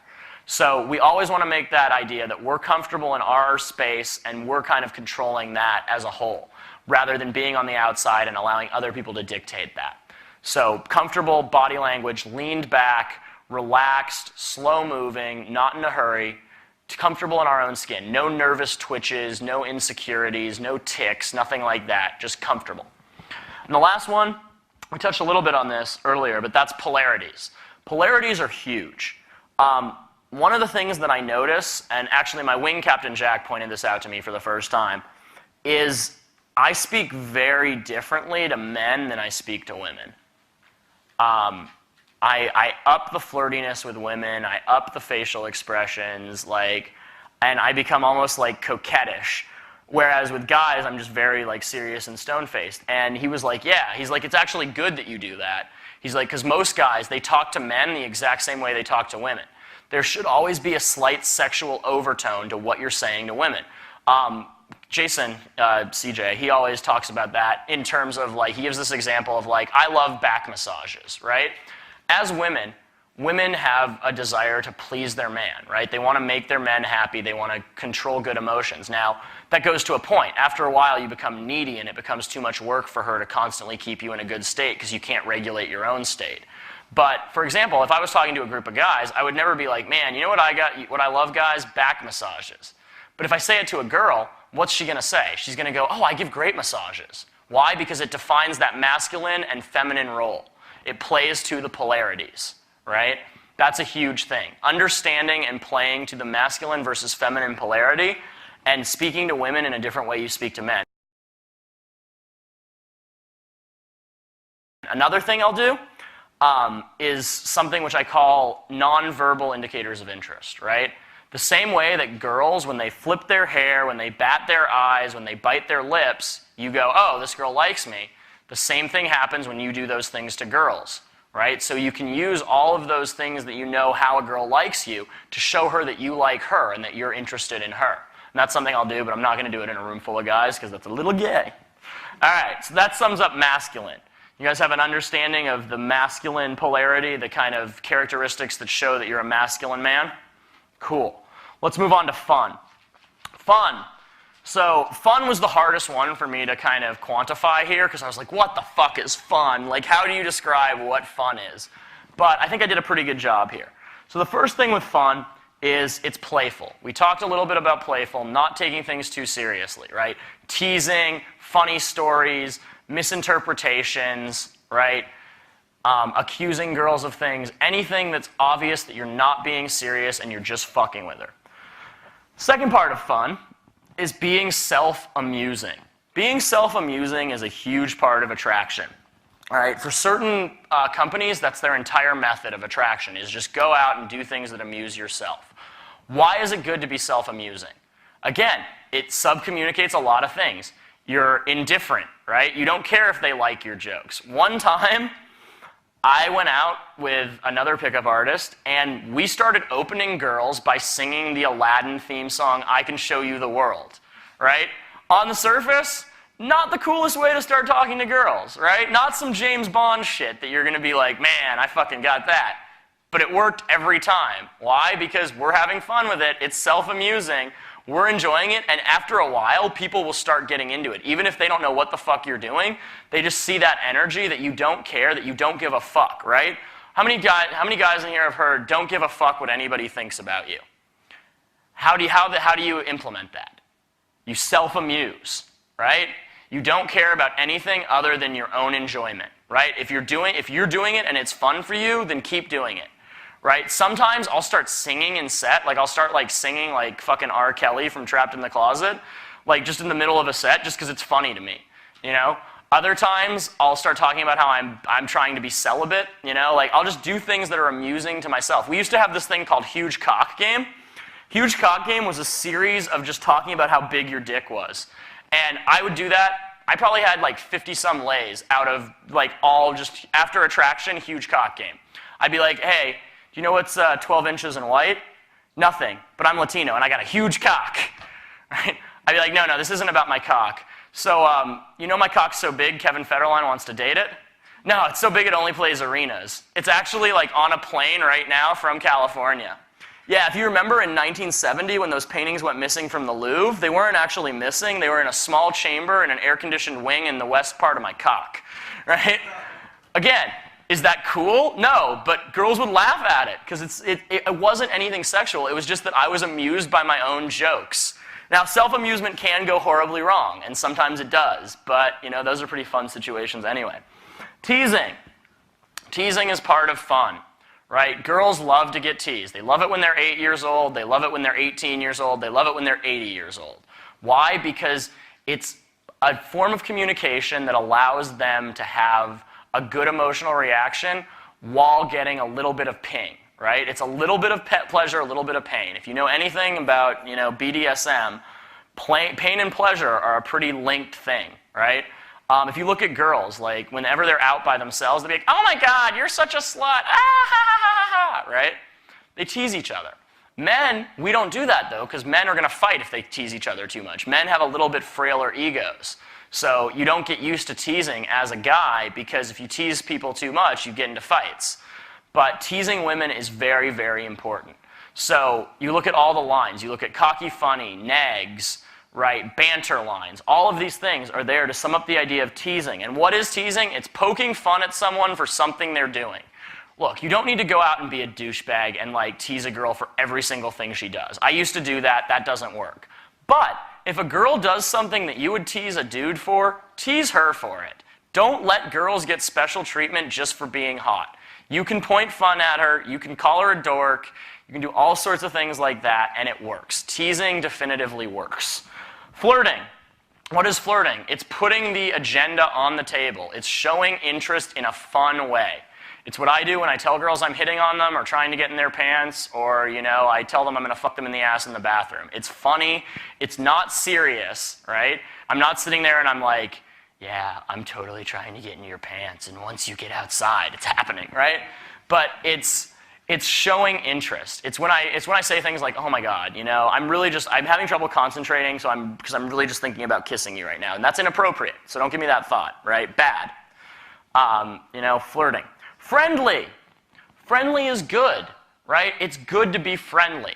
So we always want to make that idea that we're comfortable in our space and we're kind of controlling that as a whole, rather than being on the outside and allowing other people to dictate that. So comfortable body language, leaned back, relaxed, slow moving, not in a hurry, comfortable in our own skin. No nervous twitches, no insecurities, no tics, nothing like that, just comfortable. And the last one, we touched a little bit on this earlier, but that's polarities. Polarities are huge. One of the things that I notice, and actually my wing captain Jack pointed this out to me for the first time, is I speak very differently to men than I speak to women. I up the flirtiness with women, I up the facial expressions, and I become almost like coquettish. Whereas with guys, I'm just very serious and stone-faced. And he was like, yeah, he's like, it's actually good that you do that. He's like, because most guys, they talk to men the exact same way they talk to women. There should always be a slight sexual overtone to what you're saying to women. Jason, CJ, he always talks about that in terms of he gives this example of I love back massages, right? As women have a desire to please their man, right? They want to make their men happy. They want to control good emotions. Now, that goes to a point. After a while, you become needy and it becomes too much work for her to constantly keep you in a good state because you can't regulate your own state. But, for example, if I was talking to a group of guys, I would never be like, man, you know what I love, guys? Back massages. But if I say it to a girl, what's she going to say? She's going to go, oh, I give great massages. Why? Because it defines that masculine and feminine role. It plays to the polarities, right? That's a huge thing. Understanding and playing to the masculine versus feminine polarity and speaking to women in a different way you speak to men. Another thing I'll do is something which I call nonverbal indicators of interest, right? The same way that girls, when they flip their hair, when they bat their eyes, when they bite their lips, you go, oh, this girl likes me. The same thing happens when you do those things to girls, right? So you can use all of those things that you know how a girl likes you to show her that you like her and that you're interested in her. And that's something I'll do, but I'm not going to do it in a room full of guys because that's a little gay. All right, so that sums up masculine. You guys have an understanding of the masculine polarity, the kind of characteristics that show that you're a masculine man? Cool. Let's move on to fun. Fun. So fun was the hardest one for me to kind of quantify here because I was like, what the fuck is fun? Like, how do you describe what fun is? But I think I did a pretty good job here. So the first thing with fun is it's playful. We talked a little bit about playful, not taking things too seriously, right? Teasing, funny stories, misinterpretations, right? Accusing girls of things, anything that's obvious that you're not being serious and you're just fucking with her. Second part of fun is being self-amusing. Being self-amusing is a huge part of attraction. All right, for certain companies, that's their entire method of attraction, is just go out and do things that amuse yourself. Why is it good to be self-amusing? Again, it subcommunicates a lot of things. You're indifferent, right? You don't care if they like your jokes. One time, I went out with another pickup artist, and we started opening girls by singing the Aladdin theme song, I Can Show You the World, right? On the surface, not the coolest way to start talking to girls, right? Not some James Bond shit that you're going to be like, man, I fucking got that. But it worked every time. Why? Because we're having fun with it. It's self-amusing. We're enjoying it, and after a while, people will start getting into it. Even if they don't know what the fuck you're doing, they just see that energy that you don't care, that you don't give a fuck, right? How many guys in here have heard, don't give a fuck what anybody thinks about you? How do you implement that? You self-amuse, right? You don't care about anything other than your own enjoyment, right? If you're doing it and it's fun for you, then keep doing it. Right? Sometimes I'll start singing in set, like I'll start like singing like fucking R. Kelly from Trapped in the Closet, like just in the middle of a set, just because it's funny to me, you know? Other times I'll start talking about how I'm trying to be celibate, you know? Like I'll just do things that are amusing to myself. We used to have this thing called Huge Cock Game. Huge Cock Game was a series of just talking about how big your dick was. And I would do that. I probably had like 50-some lays out of like all just after attraction, Huge Cock Game. I'd be like, hey, do you know what's 12 inches in white? Nothing, but I'm Latino and I got a huge cock. Right? I'd be like, no, this isn't about my cock. So, you know my cock's so big Kevin Federline wants to date it? No, it's so big it only plays arenas. It's actually like on a plane right now from California. Yeah, if you remember in 1970 when those paintings went missing from the Louvre, they weren't actually missing. They were in a small chamber in an air-conditioned wing in the west part of my cock. Right? Again, is that cool? No, but girls would laugh at it because it wasn't anything sexual. It was just that I was amused by my own jokes. Now, self-amusement can go horribly wrong, and sometimes it does, but you know those are pretty fun situations anyway. Teasing. Teasing is part of fun, right? Girls love to get teased. They love it when they're 8 years old. They love it when they're 18 years old. They love it when they're 80 years old. Why? Because it's a form of communication that allows them to have a good emotional reaction while getting a little bit of ping, right? It's a little bit of pleasure, a little bit of pain. If you know anything about, you know, BDSM, pain and pleasure are a pretty linked thing, right? If you look at girls, like whenever they're out by themselves, they'll be like, oh my God, you're such a slut, ah, ha, ha, ha, ha, right? They tease each other. Men, we don't do that though, because men are going to fight if they tease each other too much. Men have a little bit frailer egos. So you don't get used to teasing as a guy because if you tease people too much, you get into fights. But teasing women is very, very important. So you look at all the lines. You look at cocky, funny, nags, right, banter lines. All of these things are there to sum up the idea of teasing. And what is teasing? It's poking fun at someone for something they're doing. Look, you don't need to go out and be a douchebag and like tease a girl for every single thing she does. I used to do that. That doesn't work. But if a girl does something that you would tease a dude for, tease her for it. Don't let girls get special treatment just for being hot. You can point fun at her, you can call her a dork, you can do all sorts of things like that, and it works. Teasing definitively works. Flirting. What is flirting? It's putting the agenda on the table. It's showing interest in a fun way. It's what I do when I tell girls I'm hitting on them or trying to get in their pants, or, I tell them I'm going to fuck them in the ass in the bathroom. It's funny. It's not serious, right? I'm not sitting there and I'm like, yeah, I'm totally trying to get into your pants, and once you get outside, it's happening, right? But it's showing interest. It's when I say things like, oh my God, I'm having trouble concentrating, because I'm really just thinking about kissing you right now, and that's inappropriate. So don't give me that thought, right? Bad. Flirting. Friendly. Friendly is good, right? It's good to be friendly.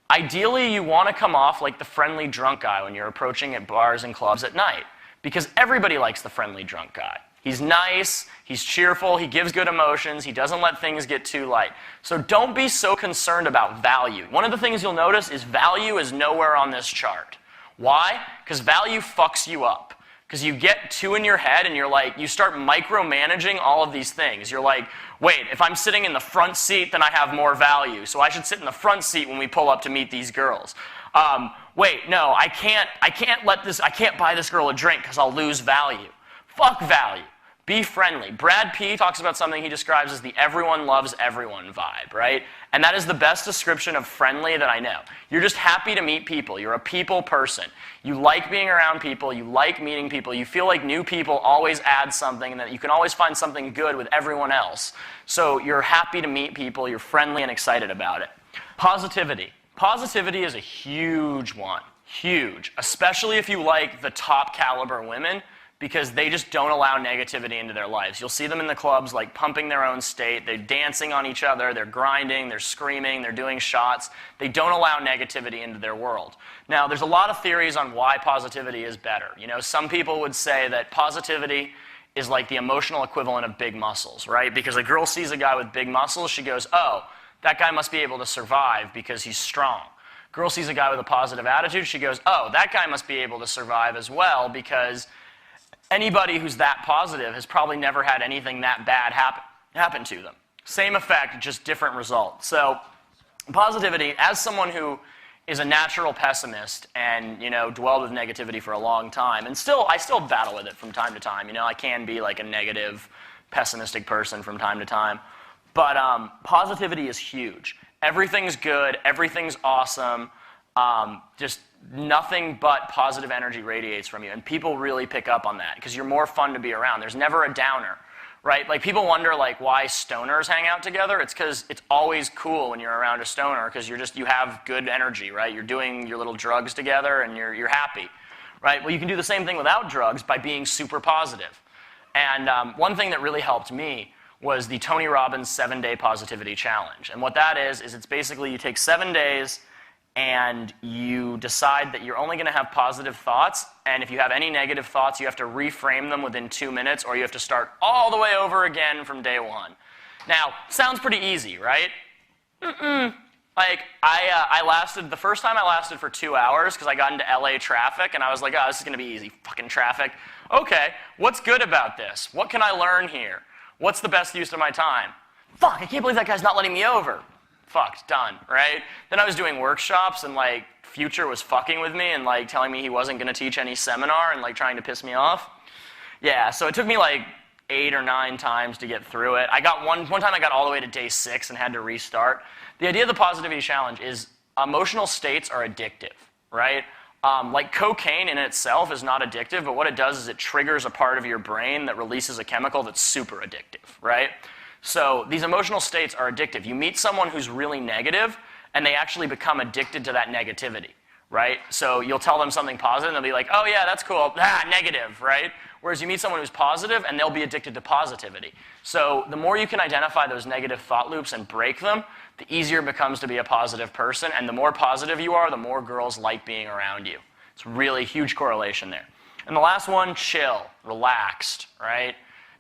Ideally, you want to come off like the friendly drunk guy when you're approaching at bars and clubs at night, because everybody likes the friendly drunk guy. He's nice, he's cheerful, he gives good emotions, he doesn't let things get too light. So don't be so concerned about value. One of the things you'll notice is value is nowhere on this chart. Why? Because value fucks you up. Because you get two in your head and you start micromanaging all of these things. You're like, wait, if I'm sitting in the front seat, then I have more value. So I should sit in the front seat when we pull up to meet these girls. Wait, no, I can't buy this girl a drink because I'll lose value. Fuck value. Be friendly. Brad P. talks about something he describes as the everyone loves everyone vibe, right? And that is the best description of friendly that I know. You're just happy to meet people. You're a people person. You like being around people. You like meeting people. You feel like new people always add something and that you can always find something good with everyone else. So you're happy to meet people. You're friendly and excited about it. Positivity. Positivity is a huge one. Huge. Especially if you like the top caliber women, because they just don't allow negativity into their lives. You'll see them in the clubs like pumping their own state, they're dancing on each other, they're grinding, they're screaming, they're doing shots. They don't allow negativity into their world. Now, there's a lot of theories on why positivity is better. Some people would say that positivity is like the emotional equivalent of big muscles, right? Because a girl sees a guy with big muscles, she goes, oh, that guy must be able to survive because he's strong. Girl sees a guy with a positive attitude, she goes, oh, that guy must be able to survive as well because anybody who's that positive has probably never had anything that bad happen to them. Same effect, just different result. So positivity, as someone who is a natural pessimist and dwelled with negativity for a long time, and I still battle with it from time to time. I can be like a negative, pessimistic person from time to time. But positivity is huge. Everything's good. Everything's awesome. Just nothing but positive energy radiates from you, and people really pick up on that because you're more fun to be around. There's never a downer, right? Like people wonder why stoners hang out together. It's because it's always cool when you're around a stoner because you have good energy, right? You're doing your little drugs together and you're happy, right? Well, you can do the same thing without drugs by being super positive. And one thing that really helped me was the Tony Robbins 7-Day Positivity Challenge. And what that is it's basically you take 7 days and you decide that you're only going to have positive thoughts, and if you have any negative thoughts, you have to reframe them within 2 minutes, or you have to start all the way over again from day one. Now, sounds pretty easy, right? Like, the first time I lasted for 2 hours because I got into LA traffic, and I was like, oh, this is going to be easy, fucking traffic. Okay, what's good about this? What can I learn here? What's the best use of my time? Fuck, I can't believe that guy's not letting me over. Fucked, done, right? Then I was doing workshops and Future was fucking with me and telling me he wasn't going to teach any seminar and trying to piss me off. Yeah, so it took me 8 or 9 times to get through it. I got one time I got all the way to day 6 and had to restart. The idea of the positivity challenge is emotional states are addictive, right? Cocaine in itself is not addictive, but what it does is it triggers a part of your brain that releases a chemical that's super addictive, right? So these emotional states are addictive. You meet someone who's really negative, and they actually become addicted to that negativity, right? So you'll tell them something positive, and they'll be like, oh yeah, that's cool, negative, right? Whereas you meet someone who's positive, and they'll be addicted to positivity. So the more you can identify those negative thought loops and break them, the easier it becomes to be a positive person, and the more positive you are, the more girls like being around you. It's really a huge correlation there. And the last one, chill, relaxed, right?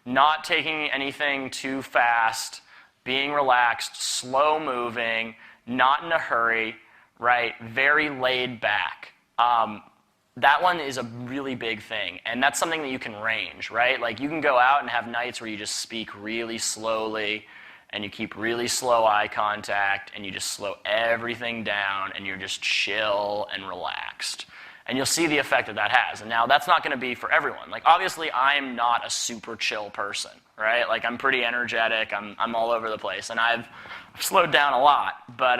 Not taking anything too fast, being relaxed, slow moving, not in a hurry, right? Very laid back. That one is a really big thing, and that's something that you can range, right? Like you can go out and have nights where you just speak really slowly, and you keep really slow eye contact, and you just slow everything down, and you're just chill and relaxed. And you'll see the effect that that has. And now that's not going to be for everyone. Like obviously I'm not a super chill person, right? Like I'm pretty energetic, I'm all over the place, and I've slowed down a lot, but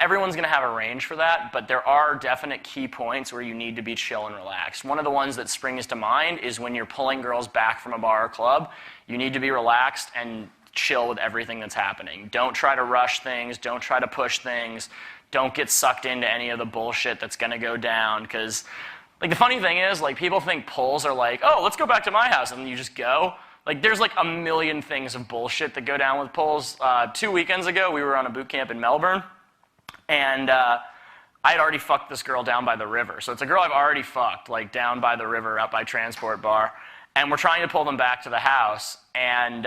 everyone's gonna have a range for that, but there are definite key points where you need to be chill and relaxed. One of the ones that springs to mind is when you're pulling girls back from a bar or club, you need to be relaxed and chill with everything that's happening. Don't try to rush things, don't try to push things, don't get sucked into any of the bullshit that's gonna go down, because like the funny thing is, like people think pulls are like, oh, let's go back to my house, and then you just go. Like there's like a million things of bullshit that go down with pulls. 2 weekends ago, we were on a boot camp in Melbourne, and I had already fucked this girl down by the river. So it's a girl I've already fucked, like down by the river up by Transport Bar. And we're trying to pull them back to the house. And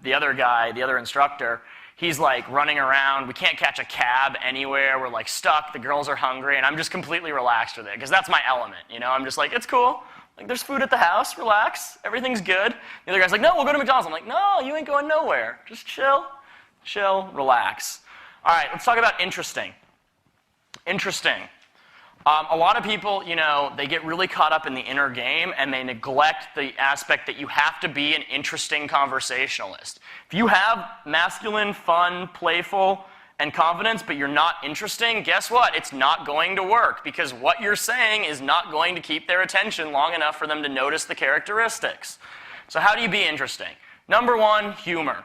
the other guy, the other instructor, he's like running around. We can't catch a cab anywhere. We're like stuck. The girls are hungry. And I'm just completely relaxed with it because that's my element. You know, I'm just like, it's cool. Like there's food at the house. Relax. Everything's good. The other guy's like, no, we'll go to McDonald's. I'm like, no, you ain't going nowhere. Just chill, relax. All right, let's talk about interesting. Interesting. A lot of people, you know, they get really caught up in the inner game and they neglect the aspect that you have to be an interesting conversationalist. If you have masculine, fun, playful, and confidence, but you're not interesting, guess what? It's not going to work because what you're saying is not going to keep their attention long enough for them to notice the characteristics. So how do you be interesting? Number one, humor.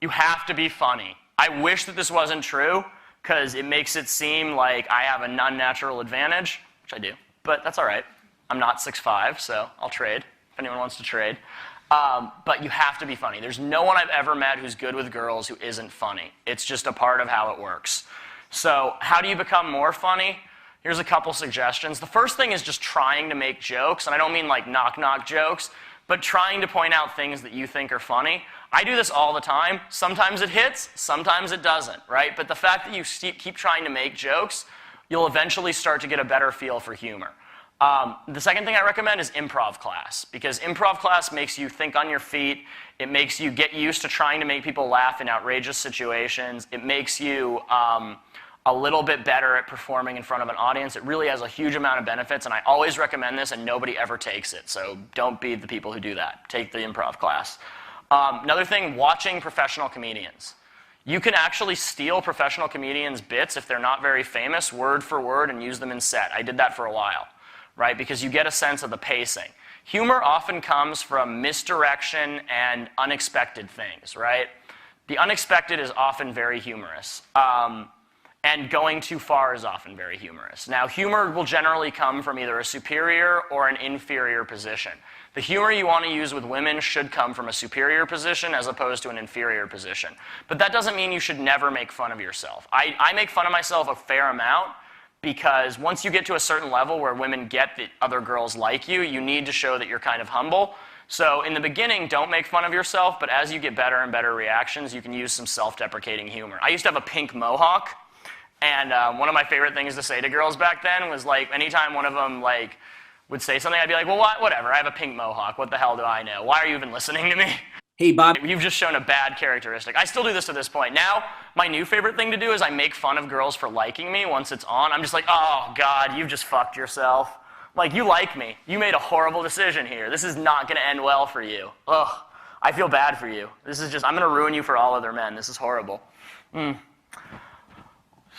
You have to be funny. I wish that this wasn't true because it makes it seem like I have an unnatural advantage, which I do, but that's all right. I'm not 6'5", so I'll trade if anyone wants to trade. But you have to be funny. There's no one I've ever met who's good with girls who isn't funny. It's just a part of how it works. So how do you become more funny? Here's a couple suggestions. The first thing is just trying to make jokes, and I don't mean like knock-knock jokes, but trying to point out things that you think are funny. I do this all the time. Sometimes it hits, sometimes it doesn't, right? But the fact that you keep trying to make jokes, you'll eventually start to get a better feel for humor. The second thing I recommend is improv class, because improv class makes you think on your feet. It makes you get used to trying to make people laugh in outrageous situations. It makes you a little bit better at performing in front of an audience. It really has a huge amount of benefits, and I always recommend this, and nobody ever takes it. So don't be the people who do that. Take the improv class. Another thing, watching professional comedians. You can actually steal professional comedians' bits if they're not very famous, word for word, and use them in set. I did that for a while, right? Because you get a sense of the pacing. Humor often comes from misdirection and unexpected things, right? The unexpected is often very humorous. And going too far is often very humorous. Now, humor will generally come from either a superior or an inferior position. The humor you want to use with women should come from a superior position as opposed to an inferior position. But that doesn't mean you should never make fun of yourself. I make fun of myself a fair amount because once you get to a certain level where women get that other girls like you, you need to show that you're kind of humble. So in the beginning, don't make fun of yourself, but as you get better and better reactions, you can use some self-deprecating humor. I used to have a pink mohawk. And one of my favorite things to say to girls back then was like, anytime one of them like would say something, I'd be like, well, whatever, I have a pink mohawk. What the hell do I know? Why are you even listening to me? Hey, Bob. You've just shown a bad characteristic. I still do this to this point. Now, my new favorite thing to do is I make fun of girls for liking me once it's on. I'm just like, oh, God, you've just fucked yourself. Like, you like me. You made a horrible decision here. This is not going to end well for you. Ugh, I feel bad for you. This is just, I'm going to ruin you for all other men. This is horrible.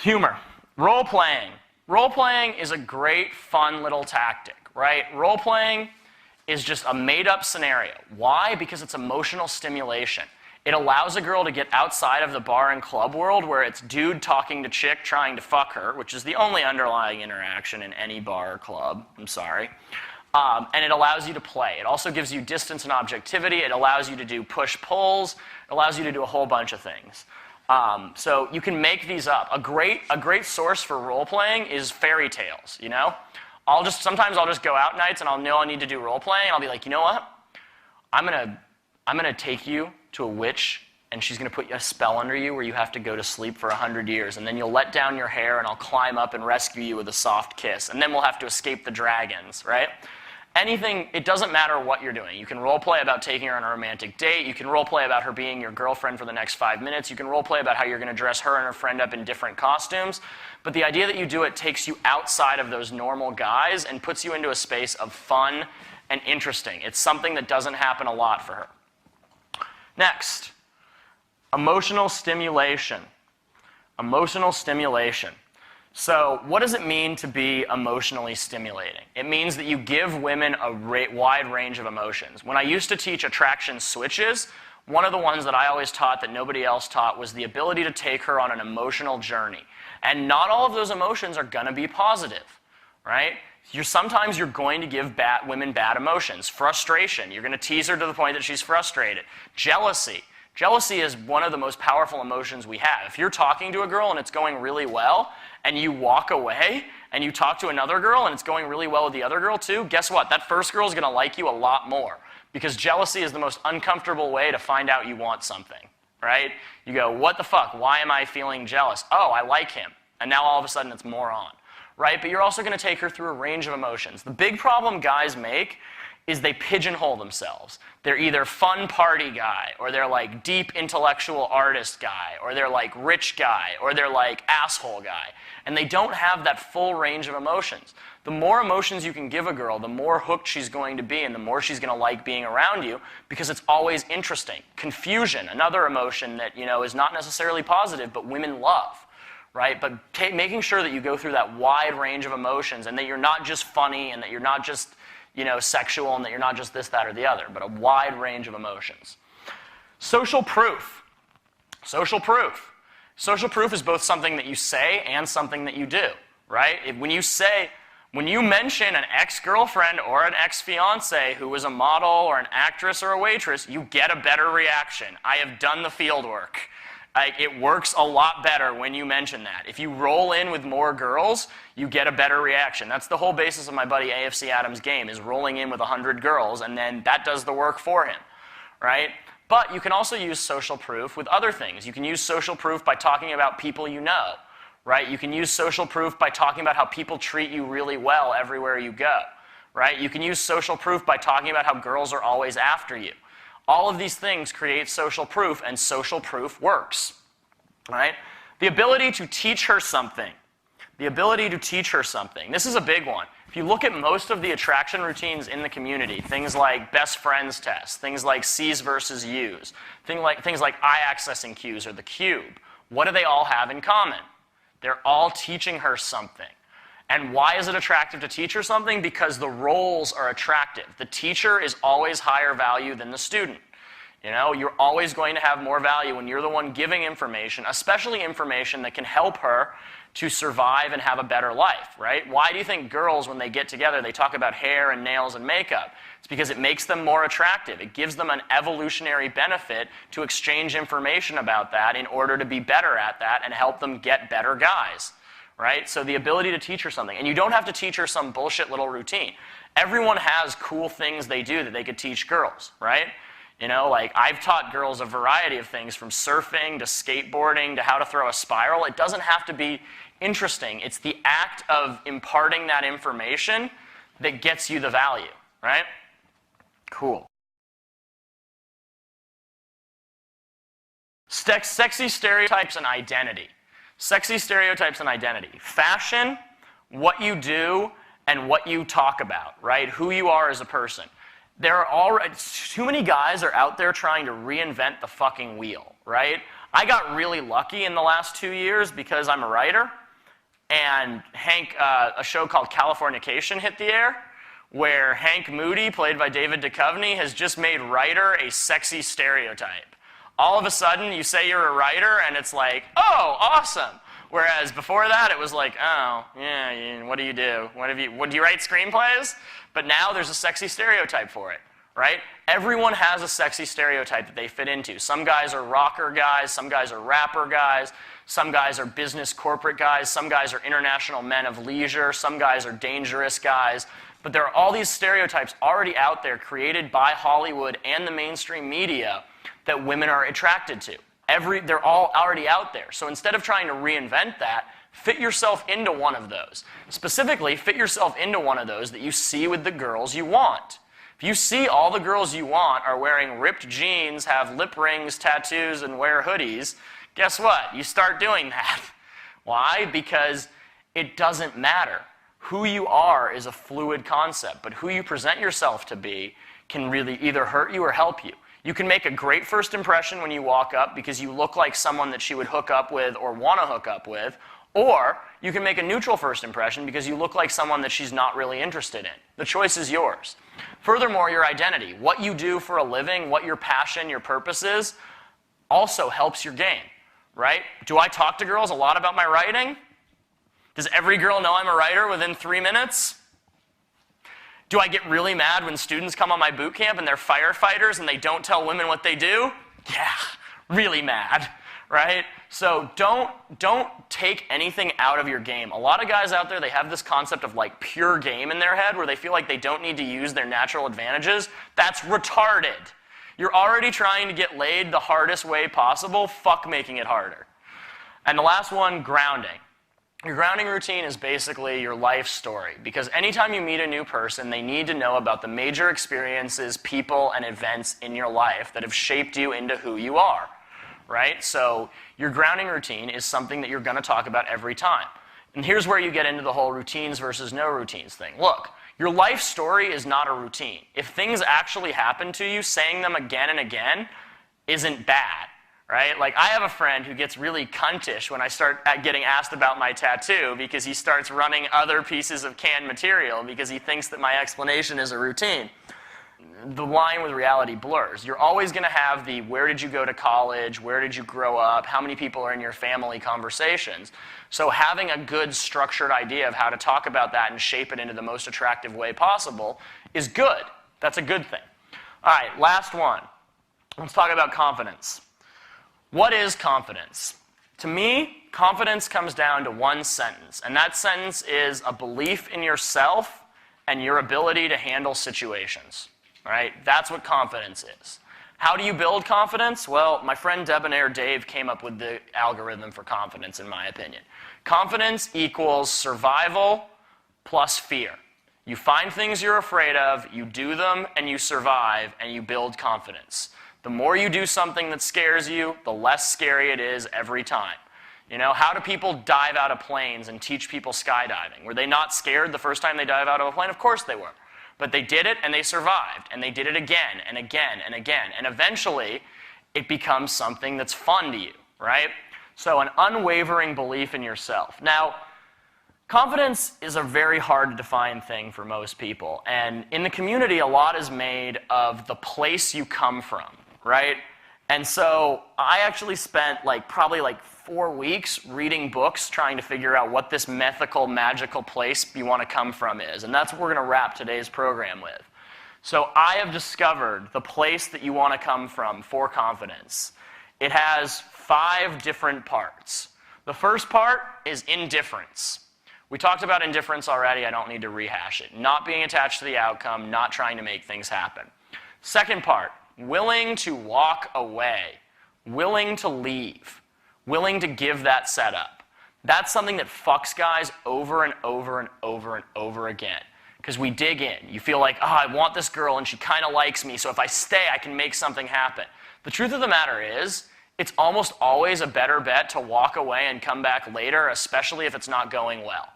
Humor. Role-playing. Role-playing is a great, fun little tactic, right? Role-playing is just a made-up scenario. Why? Because it's emotional stimulation. It allows a girl to get outside of the bar and club world where it's dude talking to chick trying to fuck her, which is the only underlying interaction in any bar or club. I'm sorry. And it allows you to play. It also gives you distance and objectivity. It allows you to do push-pulls. It allows you to do a whole bunch of things. So you can make these up. A great source for role-playing is fairy tales, you know? Sometimes I'll just go out nights and I'll know I need to do role-playing, and I'll be like, you know what? I'm gonna take you to a witch and she's going to put a spell under you where you have to go to sleep for 100 years, and then you'll let down your hair, and I'll climb up and rescue you with a soft kiss, and then we'll have to escape the dragons, right? Anything, it doesn't matter what you're doing. You can role play about taking her on a romantic date. You can role play about her being your girlfriend for the next 5 minutes. You can role play about how you're going to dress her and her friend up in different costumes. But the idea that you do it takes you outside of those normal guys and puts you into a space of fun and interesting. It's something that doesn't happen a lot for her. Next, emotional stimulation. Emotional stimulation. So what does it mean to be emotionally stimulating? It means that you give women a wide range of emotions. When I used to teach attraction switches, one of the ones that I always taught that nobody else taught was the ability to take her on an emotional journey. And not all of those emotions are going to be positive, right? Sometimes you're going to give women bad emotions. Frustration, you're going to tease her to the point that she's frustrated. Jealousy. Jealousy is one of the most powerful emotions we have. If you're talking to a girl and it's going really well, and you walk away, and you talk to another girl and it's going really well with the other girl too, guess what? That first girl is going to like you a lot more. Because jealousy is the most uncomfortable way to find out you want something, right? You go, what the fuck? Why am I feeling jealous? Oh, I like him. And now all of a sudden it's more on, right? But you're also going to take her through a range of emotions. The big problem guys make is they pigeonhole themselves. They're either fun party guy, or they're like deep intellectual artist guy, or they're like rich guy, or they're like asshole guy. And they don't have that full range of emotions. The more emotions you can give a girl, the more hooked she's going to be, and the more she's going to like being around you, because it's always interesting. Confusion, another emotion that, is not necessarily positive, but women love, right? But making sure that you go through that wide range of emotions, and that you're not just funny, and that you're not just sexual, and that you're not just this, that, or the other, but a wide range of emotions. Social proof. Social proof. Social proof is both something that you say and something that you do, right? When you mention an ex-girlfriend or an ex-fiance who was a model or an actress or a waitress, you get a better reaction. I have done the field work. It works a lot better when you mention that. If you roll in with more girls, you get a better reaction. That's the whole basis of my buddy AFC Adams' game, is rolling in with 100 girls, and then that does the work for him, right? But you can also use social proof with other things. You can use social proof by talking about people you know, right? You can use social proof by talking about how people treat you really well everywhere you go, right? You can use social proof by talking about how girls are always after you. All of these things create social proof, and social proof works, right? The ability to teach her something. The ability to teach her something. This is a big one. If you look at most of the attraction routines in the community, things like best friends tests, things like C's versus U's, things like eye-accessing cues or the cube, what do they all have in common? They're all teaching her something. And why is it attractive to teach her something? Because the roles are attractive. The teacher is always higher value than the student. You're always going to have more value when you're the one giving information, especially information that can help her to survive and have a better life, right? Why do you think girls, when they get together, they talk about hair and nails and makeup? It's because it makes them more attractive. It gives them an evolutionary benefit to exchange information about that in order to be better at that and help them get better guys. Right? So the ability to teach her something. And you don't have to teach her some bullshit little routine. Everyone has cool things they do that they could teach girls, right? I've taught girls a variety of things, from surfing to skateboarding to how to throw a spiral. It doesn't have to be interesting. It's the act of imparting that information that gets you the value, right? Cool. Sexy stereotypes and identity. Sexy stereotypes and identity. Fashion, what you do, and what you talk about, right? Who you are as a person. Too many guys are out there trying to reinvent the fucking wheel, right? I got really lucky in the last 2 years because I'm a writer, and a show called Californication hit the air, where Hank Moody, played by David Duchovny, has just made writer a sexy stereotype. All of a sudden, you say you're a writer, and it's like, oh, awesome. Whereas before that, it was like, oh, yeah, what do you do? Do you write screenplays? But now there's a sexy stereotype for it, right? Everyone has a sexy stereotype that they fit into. Some guys are rocker guys, some guys are rapper guys, some guys are business corporate guys, some guys are international men of leisure, some guys are dangerous guys. But there are all these stereotypes already out there created by Hollywood and the mainstream media that women are attracted to. They're all already out there. So instead of trying to reinvent that, fit yourself into one of those. Specifically, fit yourself into one of those that you see with the girls you want. If you see all the girls you want are wearing ripped jeans, have lip rings, tattoos, and wear hoodies, guess what? You start doing that. Why? Because it doesn't matter. Who you are is a fluid concept, but who you present yourself to be can really either hurt you or help you. You can make a great first impression when you walk up because you look like someone that she would hook up with or want to hook up with, or you can make a neutral first impression because you look like someone that she's not really interested in. The choice is yours. Furthermore, your identity, what you do for a living, what your passion, your purpose is, also helps your game, right? Do I talk to girls a lot about my writing? Does every girl know I'm a writer within 3 minutes? Do I get really mad when students come on my boot camp and they're firefighters and they don't tell women what they do? Yeah, really mad, right? So don't take anything out of your game. A lot of guys out there, they have this concept of like pure game in their head where they feel like they don't need to use their natural advantages. That's retarded. You're already trying to get laid the hardest way possible. Fuck making it harder. And the last one, grounding. Your grounding routine is basically your life story, because anytime you meet a new person, they need to know about the major experiences, people, and events in your life that have shaped you into who you are, right? So your grounding routine is something that you're going to talk about every time. And here's where you get into the whole routines versus no routines thing. Look, your life story is not a routine. If things actually happen to you, saying them again and again isn't bad. Right? Like, I have a friend who gets really cuntish when I start getting asked about my tattoo because he starts running other pieces of canned material because he thinks that my explanation is a routine. The line with reality blurs. You're always going to have the where did you go to college, where did you grow up, how many people are in your family conversations. So having a good structured idea of how to talk about that and shape it into the most attractive way possible is good. That's a good thing. All right, last one. Let's talk about confidence. What is confidence? To me, confidence comes down to one sentence, and that sentence is a belief in yourself and your ability to handle situations, right? That's what confidence is. How do you build confidence? Well, my friend Debonair Dave came up with the algorithm for confidence, in my opinion. Confidence equals survival plus fear. You find things you're afraid of, you do them, and you survive, and you build confidence. The more you do something that scares you, the less scary it is every time. You know, how do people dive out of planes and teach people skydiving? Were they not scared the first time they dive out of a plane? Of course they were. But they did it and they survived. And they did it again and again and again. And eventually, it becomes something that's fun to you, right? So an unwavering belief in yourself. Now, confidence is a very hard to define thing for most people. And in the community, a lot is made of the place you come from. Right? And so I actually spent probably 4 weeks reading books trying to figure out what this mythical, magical place you want to come from is. And that's what we're going to wrap today's program with. So I have discovered the place that you want to come from for confidence. It has 5 different parts. The first part is indifference. We talked about indifference already. I don't need to rehash it. Not being attached to the outcome, not trying to make things happen. Second part, willing to walk away, willing to leave, willing to give that setup. That's something that fucks guys over and over and over and over again. Because we dig in. You feel like, oh, I want this girl and she kind of likes me, so if I stay, I can make something happen. The truth of the matter is, it's almost always a better bet to walk away and come back later, especially if it's not going well.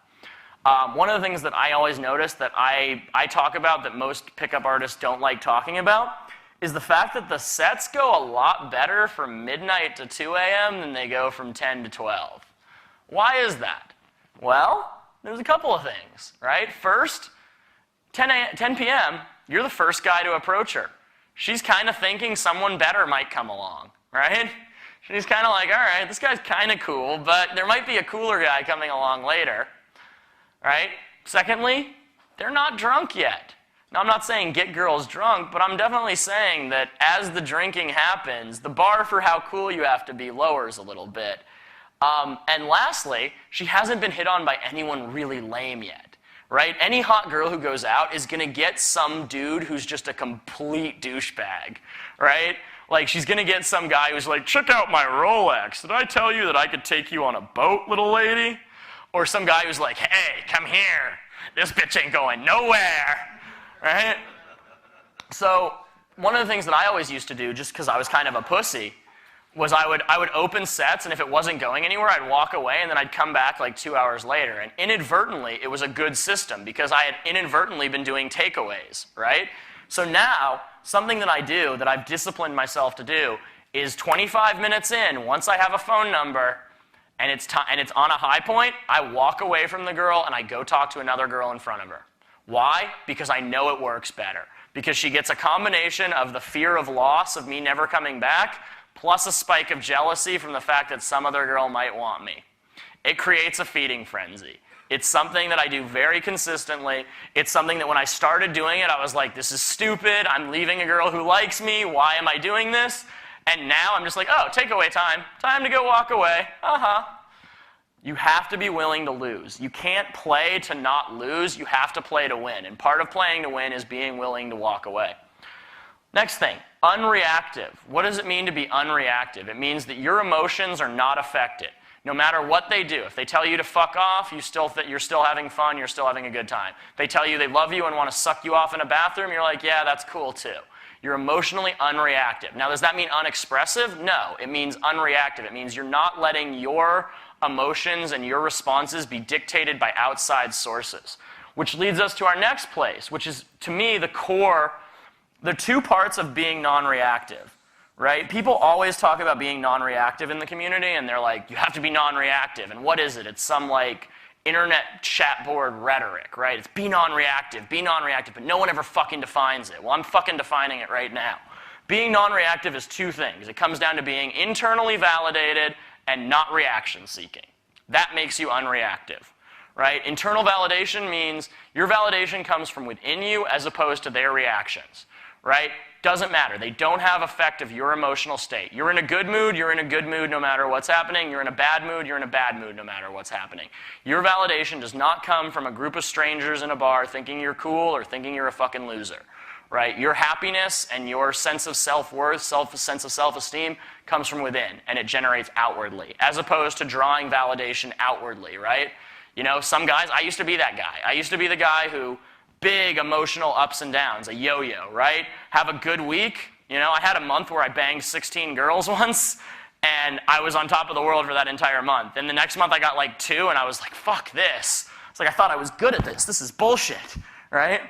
One of the things that I always notice that I talk about that most pickup artists don't like talking about is the fact that the sets go a lot better from midnight to 2 a.m. than they go from 10 to 12. Why is that? Well, there's a couple of things, right? First, 10 p.m., you're the first guy to approach her. She's kind of thinking someone better might come along, right? She's kind of like, all right, this guy's kind of cool, but there might be a cooler guy coming along later, right? Secondly, they're not drunk yet. Now, I'm not saying get girls drunk, but I'm definitely saying that as the drinking happens, the bar for how cool you have to be lowers a little bit. And lastly, she hasn't been hit on by anyone really lame yet, right? Any hot girl who goes out is going to get some dude who's just a complete douchebag, right? Like, she's gonna get some guy who's like, check out my Rolex. Did I tell you that I could take you on a boat, little lady? Or some guy who's like, hey, come here. This bitch ain't going nowhere, right? So one of the things that I always used to do, just because I was kind of a pussy, was I would open sets, and if it wasn't going anywhere, I'd walk away, and then I'd come back like 2 hours later. And inadvertently, it was a good system because I had inadvertently been doing takeaways, right? So now, something that I do, that I've disciplined myself to do, is 25 minutes in, once I have a phone number, and it's on a high point, I walk away from the girl, and I go talk to another girl in front of her. Why? Because I know it works better. Because she gets a combination of the fear of loss, of me never coming back, plus a spike of jealousy from the fact that some other girl might want me. It creates a feeding frenzy. It's something that I do very consistently. It's something that when I started doing it, I was like, this is stupid. I'm leaving a girl who likes me. Why am I doing this? And now I'm just like, oh, takeaway time. Time to go walk away. You have to be willing to lose. You can't play to not lose. You have to play to win. And part of playing to win is being willing to walk away. Next thing, unreactive. What does it mean to be unreactive? It means that your emotions are not affected. No matter what they do. If they tell you to fuck off, you're still having fun, you're still having a good time. If they tell you they love you and want to suck you off in a bathroom, you're like, yeah, that's cool too. You're emotionally unreactive. Now, does that mean unexpressive? No, it means unreactive. It means you're not letting your emotions and your responses be dictated by outside sources. Which leads us to our next place, which is, to me, the core. The two parts of being non-reactive, right? People always talk about being non-reactive in the community, and they're like, you have to be non-reactive. And what is it? It's some like internet chat board rhetoric, right? It's be non-reactive, but no one ever fucking defines it. Well, I'm fucking defining it right now. Being non-reactive is two things. It comes down to being internally validated and not reaction-seeking. That makes you unreactive, right? Internal validation means your validation comes from within you as opposed to their reactions. Right? Doesn't matter. They don't have effect of your emotional state. You're in a good mood, you're in a good mood no matter what's happening. You're in a bad mood, you're in a bad mood no matter what's happening. Your validation does not come from a group of strangers in a bar thinking you're cool or thinking you're a fucking loser. Right? Your happiness and your sense of self-worth, sense of self-esteem comes from within, and it generates outwardly, as opposed to drawing validation outwardly, right? You know, some guys, I used to be that guy. I used to be the guy who big emotional ups and downs, a yo-yo, right? Have a good week. You know, I had a month where I banged 16 girls once, and I was on top of the world for that entire month. And the next month I got like 2, and I was like, fuck this. It's like, I thought I was good at this. This is bullshit, right?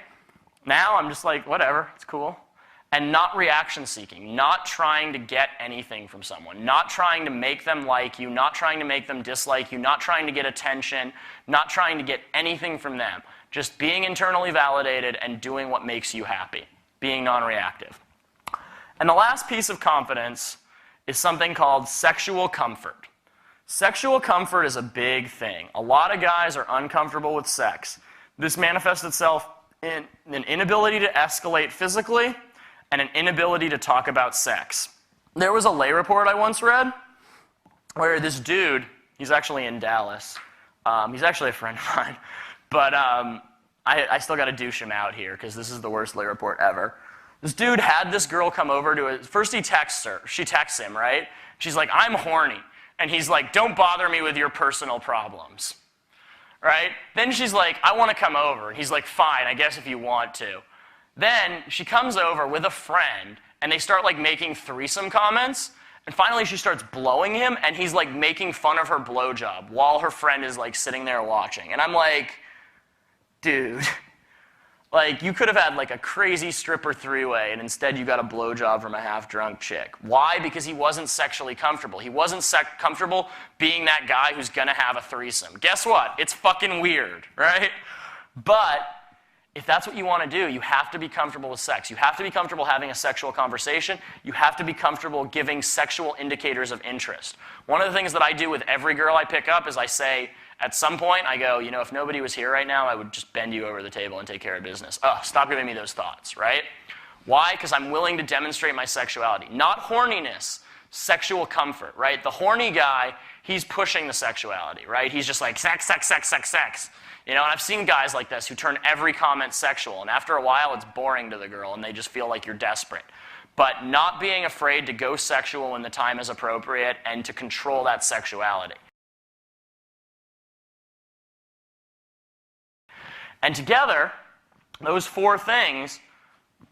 Now I'm just like, whatever, it's cool. And not reaction seeking, not trying to get anything from someone, not trying to make them like you, not trying to make them dislike you, not trying to get attention, not trying to get anything from them. Just being internally validated and doing what makes you happy. Being non-reactive. And the last piece of confidence is something called sexual comfort. Sexual comfort is a big thing. A lot of guys are uncomfortable with sex. This manifests itself in an inability to escalate physically and an inability to talk about sex. There was a lay report I once read where this dude, he's actually in Dallas. He's actually a friend of mine. But I still got to douche him out here because this is the worst lay report ever. This dude had this girl come over to it. First he texts her. She texts him, right? She's like, I'm horny. And he's like, don't bother me with your personal problems. Right? Then she's like, I want to come over. And he's like, fine, I guess if you want to. Then she comes over with a friend, and they start like making threesome comments. And finally she starts blowing him, and he's like making fun of her blowjob while her friend is like sitting there watching. And I'm like, dude, like you could have had like a crazy stripper three-way, and instead you got a blowjob from a half-drunk chick. Why? Because he wasn't sexually comfortable. He wasn't comfortable being that guy who's gonna have a threesome. Guess what? It's fucking weird, right? But if that's what you want to do, you have to be comfortable with sex. You have to be comfortable having a sexual conversation. You have to be comfortable giving sexual indicators of interest. One of the things that I do with every girl I pick up is I say, at some point, I go, you know, if nobody was here right now, I would just bend you over the table and take care of business. Oh, stop giving me those thoughts, right? Why? Because I'm willing to demonstrate my sexuality. Not horniness, sexual comfort, right? The horny guy, he's pushing the sexuality, right? He's just like, sex, sex, sex, sex, sex. You know, and I've seen guys like this who turn every comment sexual, and after a while, it's boring to the girl, and they just feel like you're desperate. but not being afraid to go sexual when the time is appropriate and to control that sexuality. And together, those four things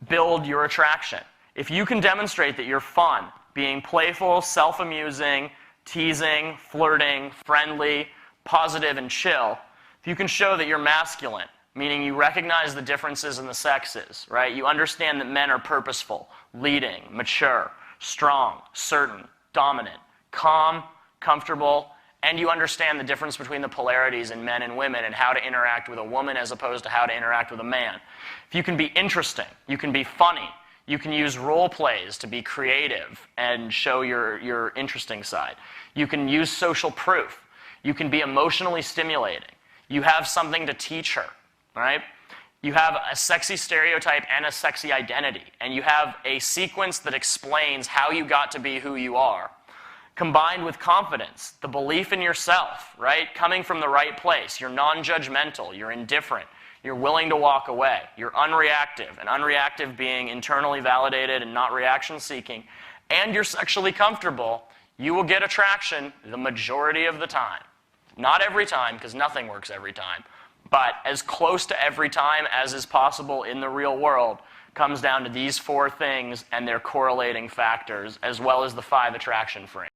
build your attraction. If you can demonstrate that you're fun, being playful, self-amusing, teasing, flirting, friendly, positive, and chill, if you can show that you're masculine, meaning you recognize the differences in the sexes, right? You understand that men are purposeful, leading, mature, strong, certain, dominant, calm, comfortable, and you understand the difference between the polarities in men and women and how to interact with a woman as opposed to how to interact with a man. If you can be interesting, you can be funny, you can use role plays to be creative and show your interesting side. You can use social proof. You can be emotionally stimulating. You have something to teach her, right? You have a sexy stereotype and a sexy identity, and you have a sequence that explains how you got to be who you are. Combined with confidence, the belief in yourself, right? Coming from the right place. You're non-judgmental, you're indifferent, you're willing to walk away, you're unreactive, and unreactive being internally validated and not reaction-seeking, and you're sexually comfortable, you will get attraction the majority of the time. Not every time, because nothing works every time, but as close to every time as is possible in the real world comes down to these four things and their correlating factors, as well as the 5 attraction frames.